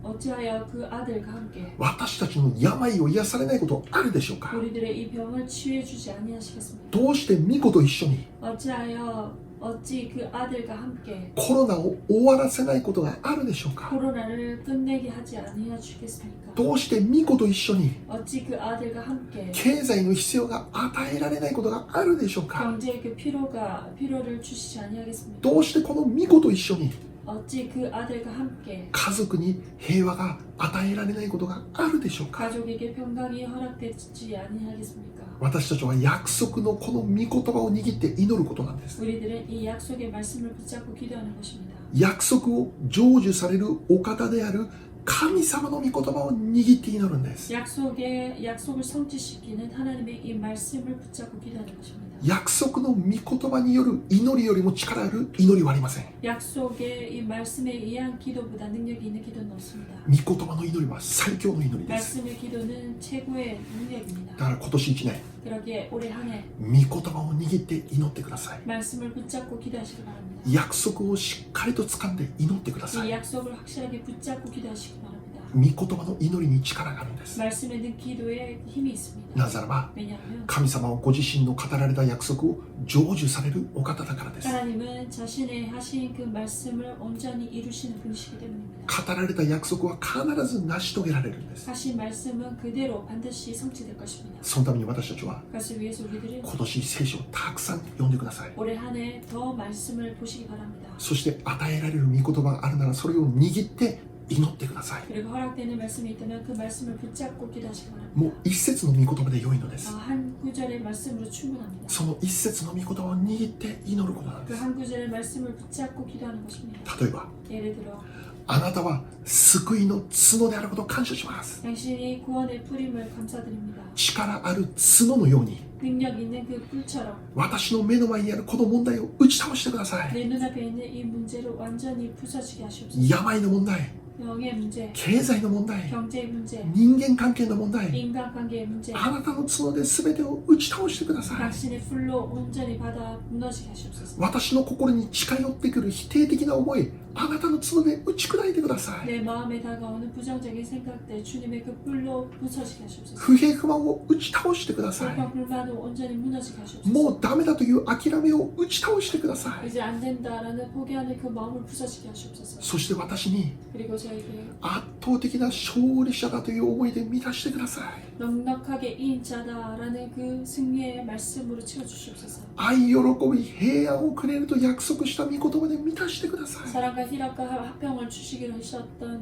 [SPEAKER 2] 어찌하여 그 아들과 함께
[SPEAKER 1] 私たちの病を癒されないことあるでしょうか
[SPEAKER 2] 우리들의 이 병을 치유해 주지 아니하시겠습니까?
[SPEAKER 1] どうして御子と一緒に
[SPEAKER 2] 어찌하여 어찌 그 아들과 함께
[SPEAKER 1] コロナを終わらせないことがあるでしょうか。
[SPEAKER 2] 코로나를 끝내게 하지 아니하 주겠습니까?
[SPEAKER 1] どうして御子と一緒に
[SPEAKER 2] 어찌 그 아들과 함께
[SPEAKER 1] 経済の必要が与えられないことがあるでしょうか。
[SPEAKER 2] 경제의 그 필요를 주시지 아니하겠습니까?
[SPEAKER 1] どうしてこの御子と一緒に
[SPEAKER 2] 어찌 그 아들과 함께
[SPEAKER 1] 家族に平和が与えられないことがあるでしょうか。
[SPEAKER 2] 가족에게 평강이 허락되지 아니하겠습니까?
[SPEAKER 1] 私たちは約束のこの御言葉を握って祈ることなんです。
[SPEAKER 2] 우리들은 이 약속의 말씀을 붙잡고 기도하는 것입니다.
[SPEAKER 1] 約束を成就されるお方である神様の御言葉を握って祈るんです。
[SPEAKER 2] 약속을 성취시키는 하나님의 이 말씀을 붙잡고 기도하는 것입니다.
[SPEAKER 1] 約束の御言葉による祈りよりも力ある祈りはありません。
[SPEAKER 2] 약속의 이 말씀에 의한 기도보다 능력이 있는 기도는 없습니다.
[SPEAKER 1] 御言葉の祈りは最強の祈りです。
[SPEAKER 2] 말씀의 기도는 최고의 능력입니다.
[SPEAKER 1] だから今年1年
[SPEAKER 2] 그러기에 올해 한 해
[SPEAKER 1] 御言葉を握って祈ってください。
[SPEAKER 2] 말씀을 붙잡고 기도하시기 바랍니다.
[SPEAKER 1] 約束をしっかりと掴んで祈ってくださ
[SPEAKER 2] 이
[SPEAKER 1] い。
[SPEAKER 2] 약속을 확실하게 붙잡고 기도하시기 바랍니다.
[SPEAKER 1] 御言葉の祈りに力があるんです。
[SPEAKER 2] 말씀에 는 기도에 힘이 있습니다.
[SPEAKER 1] なぜならば
[SPEAKER 2] 왜냐하면
[SPEAKER 1] 神様はご自身の語られた約束を成就されるお方だからです。
[SPEAKER 2] 하나님은 자신의 하신 그 말씀을 온전히 이루시는 분이시기 때문입니다.
[SPEAKER 1] 語られた約束は必ず成し遂げられるんです。
[SPEAKER 2] 하신 말씀은 그대로 반드시 성취될 것입니다.
[SPEAKER 1] そのために私たちは
[SPEAKER 2] 그것을 위해서 우리들은
[SPEAKER 1] 今年聖書をたくさん読んでください。
[SPEAKER 2] 올해 한 해 더 말씀을 보시기 바랍니다.
[SPEAKER 1] そして与えられる御言葉があるならそれを握って祈ってください。
[SPEAKER 2] 그리고 허락되는 말씀이 있다면 그 말씀을 붙잡고 기도하시기 바랍니다.
[SPEAKER 1] もう一節の御言葉で良いのです。
[SPEAKER 2] 한 구절의 말씀으로 충분합니다.
[SPEAKER 1] その一節の御言葉を握って祈ることなんで
[SPEAKER 2] 그
[SPEAKER 1] す。
[SPEAKER 2] 한 구절의 말씀을 붙잡고 기도하는 것입니다.
[SPEAKER 1] 例えば
[SPEAKER 2] 예를 들어
[SPEAKER 1] あなたは救いの角であることを感謝します。
[SPEAKER 2] 당신이 구원의 뿌림을 감사드립니다.
[SPEAKER 1] 力ある角のように
[SPEAKER 2] 능력 있는 그 뿔처럼
[SPEAKER 1] 私の目の前にあるこの問題を打ち倒してください。
[SPEAKER 2] 내 눈앞에 있는 이 문제를 완전히 부서지게 하시옵소서.
[SPEAKER 1] 病の問題、
[SPEAKER 2] 영의 문제,
[SPEAKER 1] 経済の問題、
[SPEAKER 2] 경제의 문제,
[SPEAKER 1] 人間関係の問題、
[SPEAKER 2] 인간관계의 문제,
[SPEAKER 1] あなたの角で全てを打ち倒してください。
[SPEAKER 2] 당신의 풀로 온전히 받아 무너지게 하시옵소서.
[SPEAKER 1] 私の心に近寄ってくる否定的な思い、あなたの角で打ち砕いてください。
[SPEAKER 2] 내 마음에 다가오는 부정적인 생각들 주님의 그 뿔로 부서지게 하시옵소서.
[SPEAKER 1] 不平不満を打ち倒してください。
[SPEAKER 2] 불평 불만을 온전히 무너지게 하시옵소서.
[SPEAKER 1] もうダメだという諦めを打ち倒してください。
[SPEAKER 2] 이제 안 된다라는 포기하는 그 마음을 부서지게 하시옵소서.
[SPEAKER 1] そして私に
[SPEAKER 2] 그리고 저에게
[SPEAKER 1] 圧倒的な勝利者だという思いで満たしてください。
[SPEAKER 2] 넉넉하게 이인 자다라는 그 승리의 말씀으로 채워주시옵소서.
[SPEAKER 1] 愛喜び平安をくれると約束した御言葉で満たしてください。
[SPEAKER 2] 사랑과 희락과 화평을 주시기로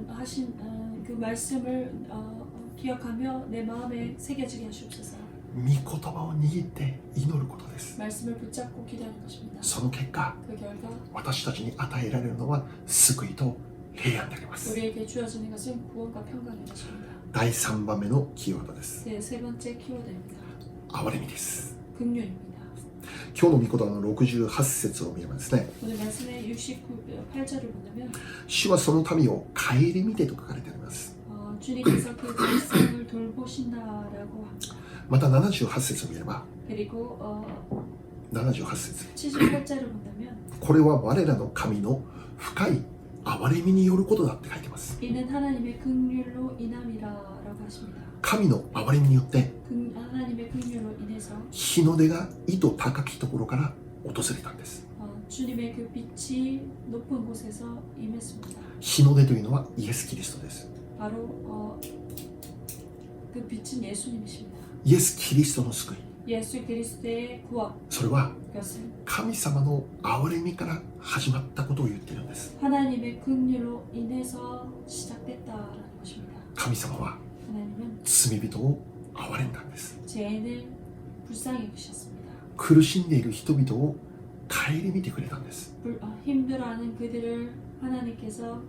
[SPEAKER 2] 하신 그 말씀을 기억하며 내 마음에 새겨지게 하시옵소서.
[SPEAKER 1] 御言葉を握って祈ることです。
[SPEAKER 2] 말씀을 붙잡고 기도하는 것입니다.
[SPEAKER 1] その結果、
[SPEAKER 2] 그 결과
[SPEAKER 1] 私たちに与えられるのは救いと平安であります。
[SPEAKER 2] 우리에게 주어지는 것은 구원과 평강인 것입니다.
[SPEAKER 1] 第3番目のキーワードです。
[SPEAKER 2] 세 번째 키워드입니다.
[SPEAKER 1] 憐れみです。
[SPEAKER 2] 긍휼입니다.
[SPEAKER 1] 今日の御言葉の68節を見ればですね、
[SPEAKER 2] 오늘 말씀의 8절을 본다면
[SPEAKER 1] 主はその民を顧みてと書かれてあります。
[SPEAKER 2] 주님께서 그 백성을 돌보신다라고 합니다.
[SPEAKER 1] また78節を見れば、
[SPEAKER 2] 그리고
[SPEAKER 1] 78節
[SPEAKER 2] 78절을 본다면
[SPEAKER 1] これは我らの神の深い憐れみによることだって書いてます。
[SPEAKER 2] 이는 하나님의 긍휼로 인함이라라고 하십니다.
[SPEAKER 1] 神の憐れみによって
[SPEAKER 2] 하나님의 긍휼로 인해서
[SPEAKER 1] 日の出が意図高きところから訪れたんです。
[SPEAKER 2] 주님의 그 빛이 높은 곳에서 임했습니다.
[SPEAKER 1] 日の出というのはイエス・キリストです。
[SPEAKER 2] 바로 그 빛은 예수님이십니다.
[SPEAKER 1] イエス・キリストの救い、
[SPEAKER 2] 예수 그리스도의 구원,
[SPEAKER 1] それは
[SPEAKER 2] 그것은
[SPEAKER 1] 神様の憐れみから始まったことを言っているんです。
[SPEAKER 2] 하나님의 긍휼로 인해서 시작됐다라는 것입니다.
[SPEAKER 1] 神様は
[SPEAKER 2] 하나님은
[SPEAKER 1] 罪人を憐れんだんです。
[SPEAKER 2] 죄인을 불쌍히 여기셨습니다.
[SPEAKER 1] 苦しんでいる人々を顧みてくれたんです。
[SPEAKER 2] 힘들어하는 그들을 하나님께서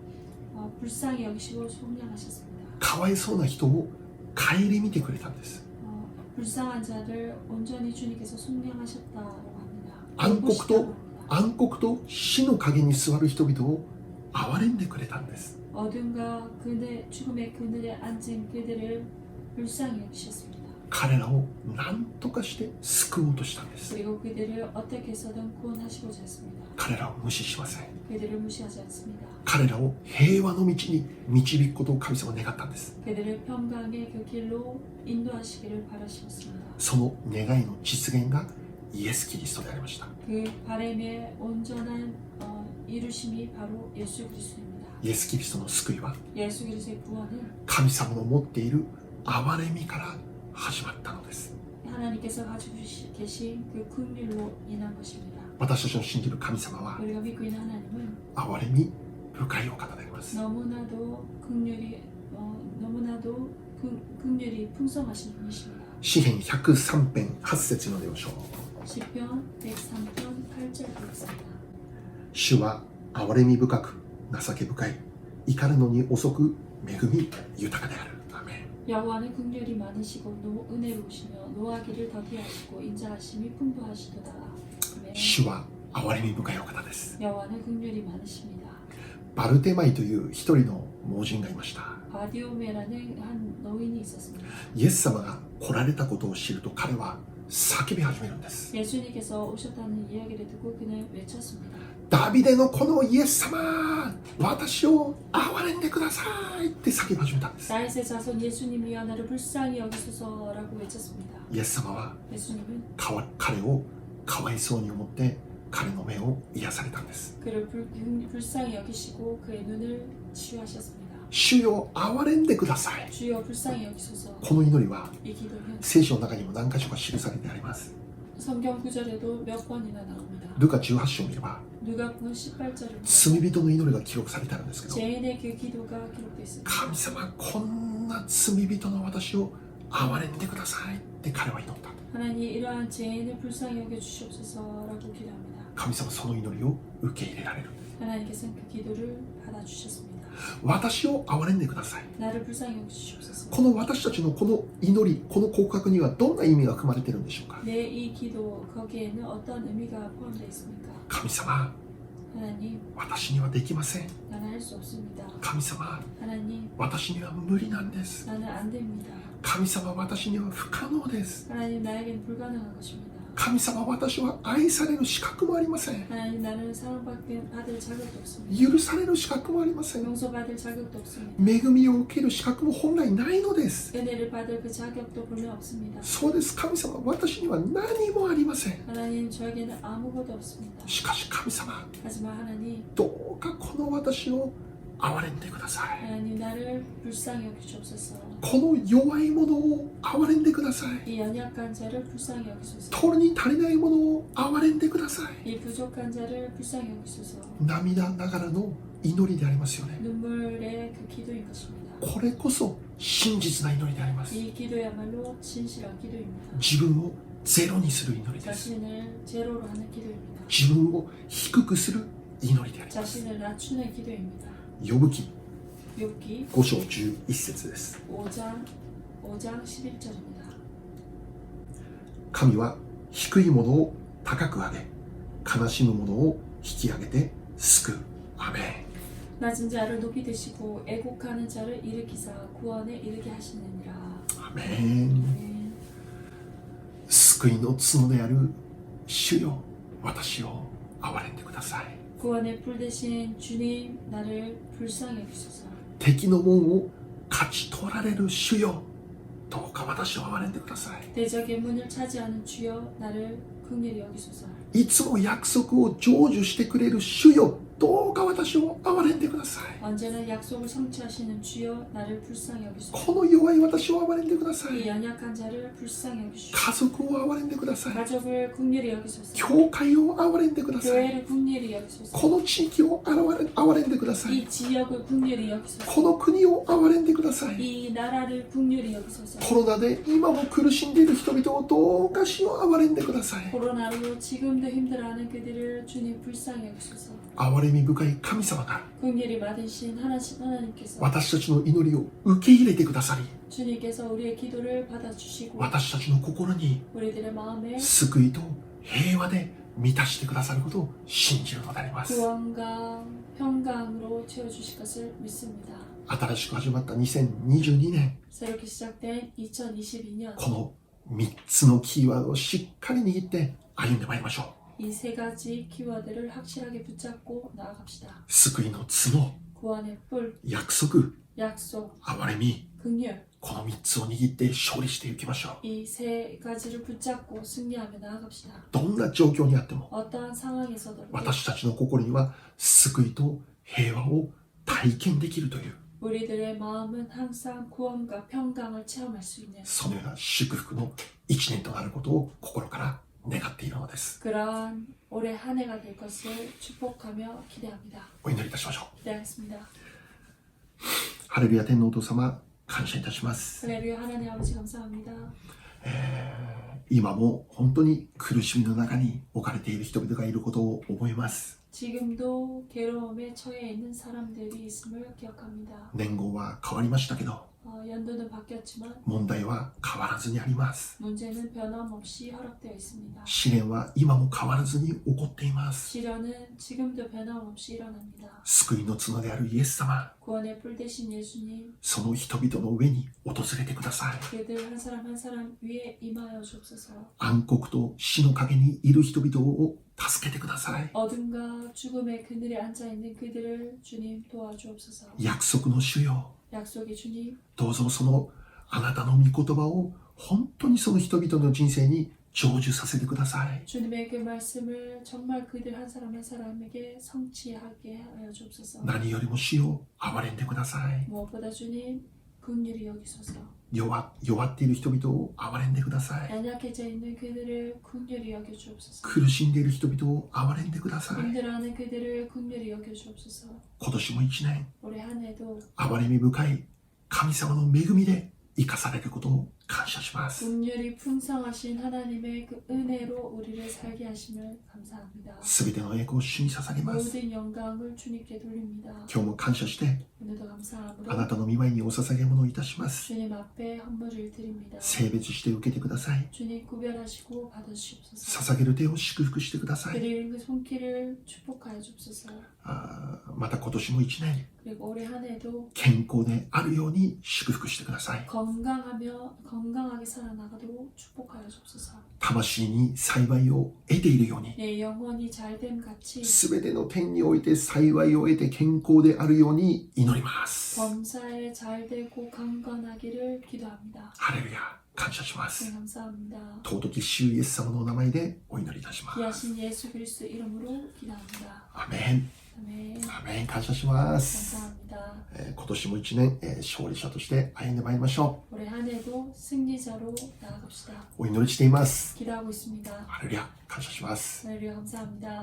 [SPEAKER 2] 불쌍히 여기시고 속량하셨습니다.
[SPEAKER 1] かわいそうな人を顧みてくれたんです。
[SPEAKER 2] 불쌍한 자를 온전히 주님께서 속량하셨다고 합니다.
[SPEAKER 1] 暗黒と
[SPEAKER 2] 돌보시다고 합니다.
[SPEAKER 1] 暗黒と死の陰に座る人々を憐れんでくれたんです。
[SPEAKER 2] 어둠과 죽음의 그늘에 앉은 그들을 불쌍히 여기셨습니다.
[SPEAKER 1] 彼らを何とかして救おうとしたんです。
[SPEAKER 2] 그리고 그들을 어떻게 해서든 구원하시고자 했습니다.
[SPEAKER 1] 彼らを無視しません。
[SPEAKER 2] 그들을 무시하지 않습니다.
[SPEAKER 1] 彼らを平和の道に導くことを神様は願ったんです。
[SPEAKER 2] 그들을 평강의 그 길로 인도하시기를 바라셨습니다.
[SPEAKER 1] その願いの実現がイエス・キリストでありました。
[SPEAKER 2] 그 바람의 온전한 이루심이 바로 예수 그리스도입니다.
[SPEAKER 1] イエス・キリストの救いは
[SPEAKER 2] 예수 그리스도의 구원은
[SPEAKER 1] 神様の持っている憐れみから始まったのです。
[SPEAKER 2] 하나님께서 가지고 계신 그 긍휼로 인한 것입니다.
[SPEAKER 1] 私たちの信じる神様は
[SPEAKER 2] 우리가 믿고 있는 하나님은
[SPEAKER 1] 憐れみ深いお方であります。
[SPEAKER 2] 너무나도 긍휼이 풍성하신 분이십니다.
[SPEAKER 1] 詩編103編8節読んでみましょう。
[SPEAKER 2] 시편 103편 8절 읽습니다.
[SPEAKER 1] 主は憐れみ深く情け深い、怒るのに遅く恵み豊かである。アメン。
[SPEAKER 2] 여호와는 긍휼이 많으시고 은혜로우시며 노하기를 더디하시고 인자하심이 풍부하시도다. 아멘.
[SPEAKER 1] 主は憐れみ深いお方です。
[SPEAKER 2] 여호와는 긍휼이 많으십니다.
[SPEAKER 1] バルテマイという一人の盲人がいました。
[SPEAKER 2] 바디오메라는 한 노인이 있었습니다.
[SPEAKER 1] イエス様が来られたことを知ると彼は叫び始めるんです。
[SPEAKER 2] 예수님께서 오셨다는 이야기를 듣고 그는 외쳤습니다.
[SPEAKER 1] ダビデのこのイエス様、私を憐れんでくださいって叫び始めたんです。
[SPEAKER 2] 다윗의 자손 예수님이여 나를 불쌍히 여기소서라고 외쳤습니다.
[SPEAKER 1] イエス様は
[SPEAKER 2] 예수님은
[SPEAKER 1] 彼をかわいそうに思って彼の目を癒されたんです。
[SPEAKER 2] 그를 불쌍히 여기시고 그의 눈을 치유하셨습니다.
[SPEAKER 1] 主よ憐れんでください。
[SPEAKER 2] 주여 불쌍히 여기소서.
[SPEAKER 1] この祈りは
[SPEAKER 2] 이 기도는
[SPEAKER 1] 聖書の中にも何箇所か記されてあります。
[SPEAKER 2] 성경 구절에도 몇 번이나 나옵니다.
[SPEAKER 1] ルカ18章を見れば
[SPEAKER 2] 누가복음 18절을
[SPEAKER 1] 罪人の祈りが記録されてあるんですけど、
[SPEAKER 2] 죄인의 그 기도가 기록되어 있습니다.
[SPEAKER 1] 神様こんな罪人の私を憐れんでくださいって彼は祈った。
[SPEAKER 2] 하나님 이러한 죄인을 불쌍히 여겨 주시옵소서라고 기도합니다.
[SPEAKER 1] 神様その祈りを受け入れられる。
[SPEAKER 2] 하나님께서는 그 기도를 받아주셨습니다.
[SPEAKER 1] 私を憐れんでください。
[SPEAKER 2] 나를 불쌍히 여겨 주시옵소서.
[SPEAKER 1] この私たちのこの祈り、この告白にはどんな意味が含まれているんでしょうか。
[SPEAKER 2] 내 이 기도 거기에는 어떤 의미가 포함되어 있습니까?
[SPEAKER 1] 神様、
[SPEAKER 2] 하나님
[SPEAKER 1] 私にはできません。
[SPEAKER 2] 나는 할 수 없습니다.
[SPEAKER 1] 神様、
[SPEAKER 2] 하나님
[SPEAKER 1] 私には無理なんです。
[SPEAKER 2] 나는 안 됩니다.
[SPEAKER 1] 神様、私には不可能です。
[SPEAKER 2] 하나님 나에겐 불가능한 것입니다.
[SPEAKER 1] 神様、私は愛される資格もありません。
[SPEAKER 2] 하나님 나는 사랑받을 자격도 없습니다.
[SPEAKER 1] 許される資格もありません。
[SPEAKER 2] 용서받을 자격도 없습니다.
[SPEAKER 1] 恵みを受ける資格も本来ないのです。
[SPEAKER 2] 은혜를 받을 그 자격도 분명 없습니다.
[SPEAKER 1] そうです、神様、私には何もありません。
[SPEAKER 2] 하나님 저에게는 아무것도 없습니다.
[SPEAKER 1] しかし神様、
[SPEAKER 2] 하지만 하나님
[SPEAKER 1] どうかこの私を憐れんでください。
[SPEAKER 2] 하나님 나를 불쌍히 여기시옵소서.
[SPEAKER 1] この弱いものを憐れんでください。
[SPEAKER 2] 이 연약한 자를 불쌍히 여기소서.
[SPEAKER 1] 取るに足りないものを憐れんでください。
[SPEAKER 2] 이 부족한 자를 불쌍히 여기소서.
[SPEAKER 1] 涙ながらの祈りでありますよね。
[SPEAKER 2] 눈물의 그 기도인 것입니다.
[SPEAKER 1] これこそ真実な祈りであります。
[SPEAKER 2] 이 기도야말로 진실한 기도입니다.
[SPEAKER 1] 自分をゼロにする祈りです。
[SPEAKER 2] 자신을 제로로 하는 기도입니다.
[SPEAKER 1] 自分を低くする祈りであります。
[SPEAKER 2] 자신을 낮추는 기도입니다.
[SPEAKER 1] 呼ぶ記
[SPEAKER 2] 욥기
[SPEAKER 1] 5章11節です。
[SPEAKER 2] 5장 11절입니다.
[SPEAKER 1] 神は低いものを高く上げ、悲しむものを引き上げて救う。アメン。
[SPEAKER 2] 낮은 자를 높이 드시고 애곡하는 자를 일으키사 구원에 이르게 하시느니라.
[SPEAKER 1] アメン。
[SPEAKER 2] 네.
[SPEAKER 1] 救いの角である主よ、私を憐れんでください。
[SPEAKER 2] 구원의 뿔 대신 주님 나를 불쌍히 여기소서.
[SPEAKER 1] 敵の門を勝ち取られる主よ、どうか私を憐れんでください。
[SPEAKER 2] 대적의 문을 차지하는 주여 나를 긍휼히 여기소서.
[SPEAKER 1] いつも約束を成就してくれる主よ、どうか私を憐れんでください。
[SPEAKER 2] 언제나 약속을 성취하시는 주여 나를 불쌍히 여기소서.
[SPEAKER 1] この弱い私を憐れんでくださ
[SPEAKER 2] 이
[SPEAKER 1] い。
[SPEAKER 2] 연약한 자를 불쌍히 여기소서.
[SPEAKER 1] 家族を憐れんでください。
[SPEAKER 2] 가족을 긍휼히 여기소서.
[SPEAKER 1] 教会を憐れんでください。
[SPEAKER 2] 교회를 긍휼히 여기소서.
[SPEAKER 1] この地域を憐れんでください。
[SPEAKER 2] 이 지역을 긍휼히 여기소서.
[SPEAKER 1] この国を憐れんでください。
[SPEAKER 2] 이 나라를 긍휼히 여기소서.
[SPEAKER 1] コロナで今も苦しんでいる人々をどうか主を憐れんでください。
[SPEAKER 2] 코로나로 지금도 힘들어하는 그들을 주님 불쌍히 여기소서.
[SPEAKER 1] 憐れみ深い神様が
[SPEAKER 2] 긍휼이 많으신 하나님께서
[SPEAKER 1] 私たちの祈りを受け入れてくださり、
[SPEAKER 2] 주님께서 우리의 기도를 받아주시고
[SPEAKER 1] 私たちの心に
[SPEAKER 2] 우리들의 마음에
[SPEAKER 1] 救いと平和で満たしてくださることを信じるのであります。
[SPEAKER 2] 구원과 평강으로 채워주실 것을 믿습니다.
[SPEAKER 1] 新しく始まった2022年、
[SPEAKER 2] 새롭게 시작된 2022년
[SPEAKER 1] この3つのキーワードをしっかり握って歩んでまいりましょう。
[SPEAKER 2] 이 세 가지 키워드를 확실하게 붙잡고 나아갑시다.
[SPEAKER 1] 救いの角、
[SPEAKER 2] 구원의 뿔,
[SPEAKER 1] 約束、
[SPEAKER 2] 약속,
[SPEAKER 1] 憐れみ、
[SPEAKER 2] 긍휼
[SPEAKER 1] この3つを握って勝利していきましょう。
[SPEAKER 2] 이 세 가지를 붙잡고 승리하며 나아갑시다.
[SPEAKER 1] どんな状況にあっても
[SPEAKER 2] 어떠한 상황에서도
[SPEAKER 1] 私たちの心には救いと平和を体験できるという
[SPEAKER 2] 우리들의 마음은 항상 구원과 평강을 체험할 수 있는
[SPEAKER 1] そのような祝福の一年となることを心から願っているのです。
[SPEAKER 2] 그러한 올해 한 해가 될 것을 축복하며 기대합니다.
[SPEAKER 1] お祈りいたしましょう。
[SPEAKER 2] 기대하겠습니다.
[SPEAKER 1] ハレルヤ天皇お父様、感謝いたします。
[SPEAKER 2] 할렐루야 하나님 아버지 감사합니다.
[SPEAKER 1] 今も本当に苦しみの中に置かれている人々がいることを思います。
[SPEAKER 2] 지금도 괴로움에 처해 있는 사람들이 있음을 기억합니다.
[SPEAKER 1] 年号は変わりましたけど、
[SPEAKER 2] 연도는 바뀌었지만
[SPEAKER 1] 問題は変わらずにあります。
[SPEAKER 2] 문제는 변함없이 허락되어 있습니다.
[SPEAKER 1] 試練は今も変わらずに起こっています。
[SPEAKER 2] 시련은 지금도 변함없이 일어납니다.
[SPEAKER 1] 救いの角であるイエス様、
[SPEAKER 2] 구원의 뿔 대신 예수님,
[SPEAKER 1] その人々の上に訪れてください。
[SPEAKER 2] 그들 한 사람 한 사람 위에 임하여 주옵소서.
[SPEAKER 1] 暗黒と死の陰にいる人々を助けてください。
[SPEAKER 2] 어둠과 죽음의 그늘에 앉아있는 그들을 주님 도와주옵소서.
[SPEAKER 1] 約束の主よ、
[SPEAKER 2] 약속의 주님,
[SPEAKER 1] どうぞそのあなたの御言葉を本当にその人々の人生に成就させてください。
[SPEAKER 2] 주님의 그 말씀을 정말 그들 한 사람 한 사람에게 성취하게 하여 주옵소서.
[SPEAKER 1] 何よりも主よ、憐れんでください。
[SPEAKER 2] 무엇보다 주님, 긍휼히 여기소서.
[SPEAKER 1] 弱っている人々を憐れんでください。
[SPEAKER 2] 연약해져 있는 그들을 긍휼히 여겨 주옵소서.
[SPEAKER 1] 苦しんでいる人々を憐れんでください。
[SPEAKER 2] 힘들어하는 그들을 긍휼히 여겨 주옵소서.
[SPEAKER 1] 今年も一年、
[SPEAKER 2] 올해 한 해도
[SPEAKER 1] 憐れみ深い神様の恵みで生かされることを感謝します。
[SPEAKER 2] 긍휼이 풍성하신 하나님의 그 은혜로 우리를 살게 하심을 감사합니다.
[SPEAKER 1] すべての栄光を主に捧げます。
[SPEAKER 2] 모든 영광을 주님께 돌립니다.
[SPEAKER 1] 今日も感謝して、
[SPEAKER 2] 오늘도
[SPEAKER 1] あな
[SPEAKER 2] 감사함으로
[SPEAKER 1] たの御前にお捧げ物をいたします。
[SPEAKER 2] 주님 앞에 헌물을 드립니다.
[SPEAKER 1] 性別して受けてください。
[SPEAKER 2] 주님 구별하시고 받으시옵소서.
[SPEAKER 1] 捧げる手を祝福してください。
[SPEAKER 2] 드리는 그 손길을 축복하여 주옵소서.
[SPEAKER 1] また今年も一年、
[SPEAKER 2] 그리고 올해 한 해도
[SPEAKER 1] 健康であるように祝福してください。
[SPEAKER 2] 건강하게 살아나가도록 축복하여 주옵소서.
[SPEAKER 1] 魂に幸いを得ているように、
[SPEAKER 2] 내 영혼이 잘됨 같이
[SPEAKER 1] すべての点において幸いを得て健康であるように祈ります。
[SPEAKER 2] 범사에 잘되고 강건하기를 기도합니다.
[SPEAKER 1] ハレルヤ、感謝します。
[SPEAKER 2] 네, 감사합니다.
[SPEAKER 1] 尊き主イエス様のお名前でお祈りいたします。
[SPEAKER 2] 귀하신 예수 그리스도 이름으로 기도합니다.
[SPEAKER 1] アメン。
[SPEAKER 2] 아멘.
[SPEAKER 1] アメン。感謝します。
[SPEAKER 2] 감사합니다.
[SPEAKER 1] 今年も一年、勝利者として歩んでまいりましょ
[SPEAKER 2] 올해 한 해도 승리자로 나아갑시다.
[SPEAKER 1] う。お祈りしています。
[SPEAKER 2] 기도하고 있습니다.
[SPEAKER 1] ハレルヤ、感謝します。
[SPEAKER 2] 할렐루야 감사합니다.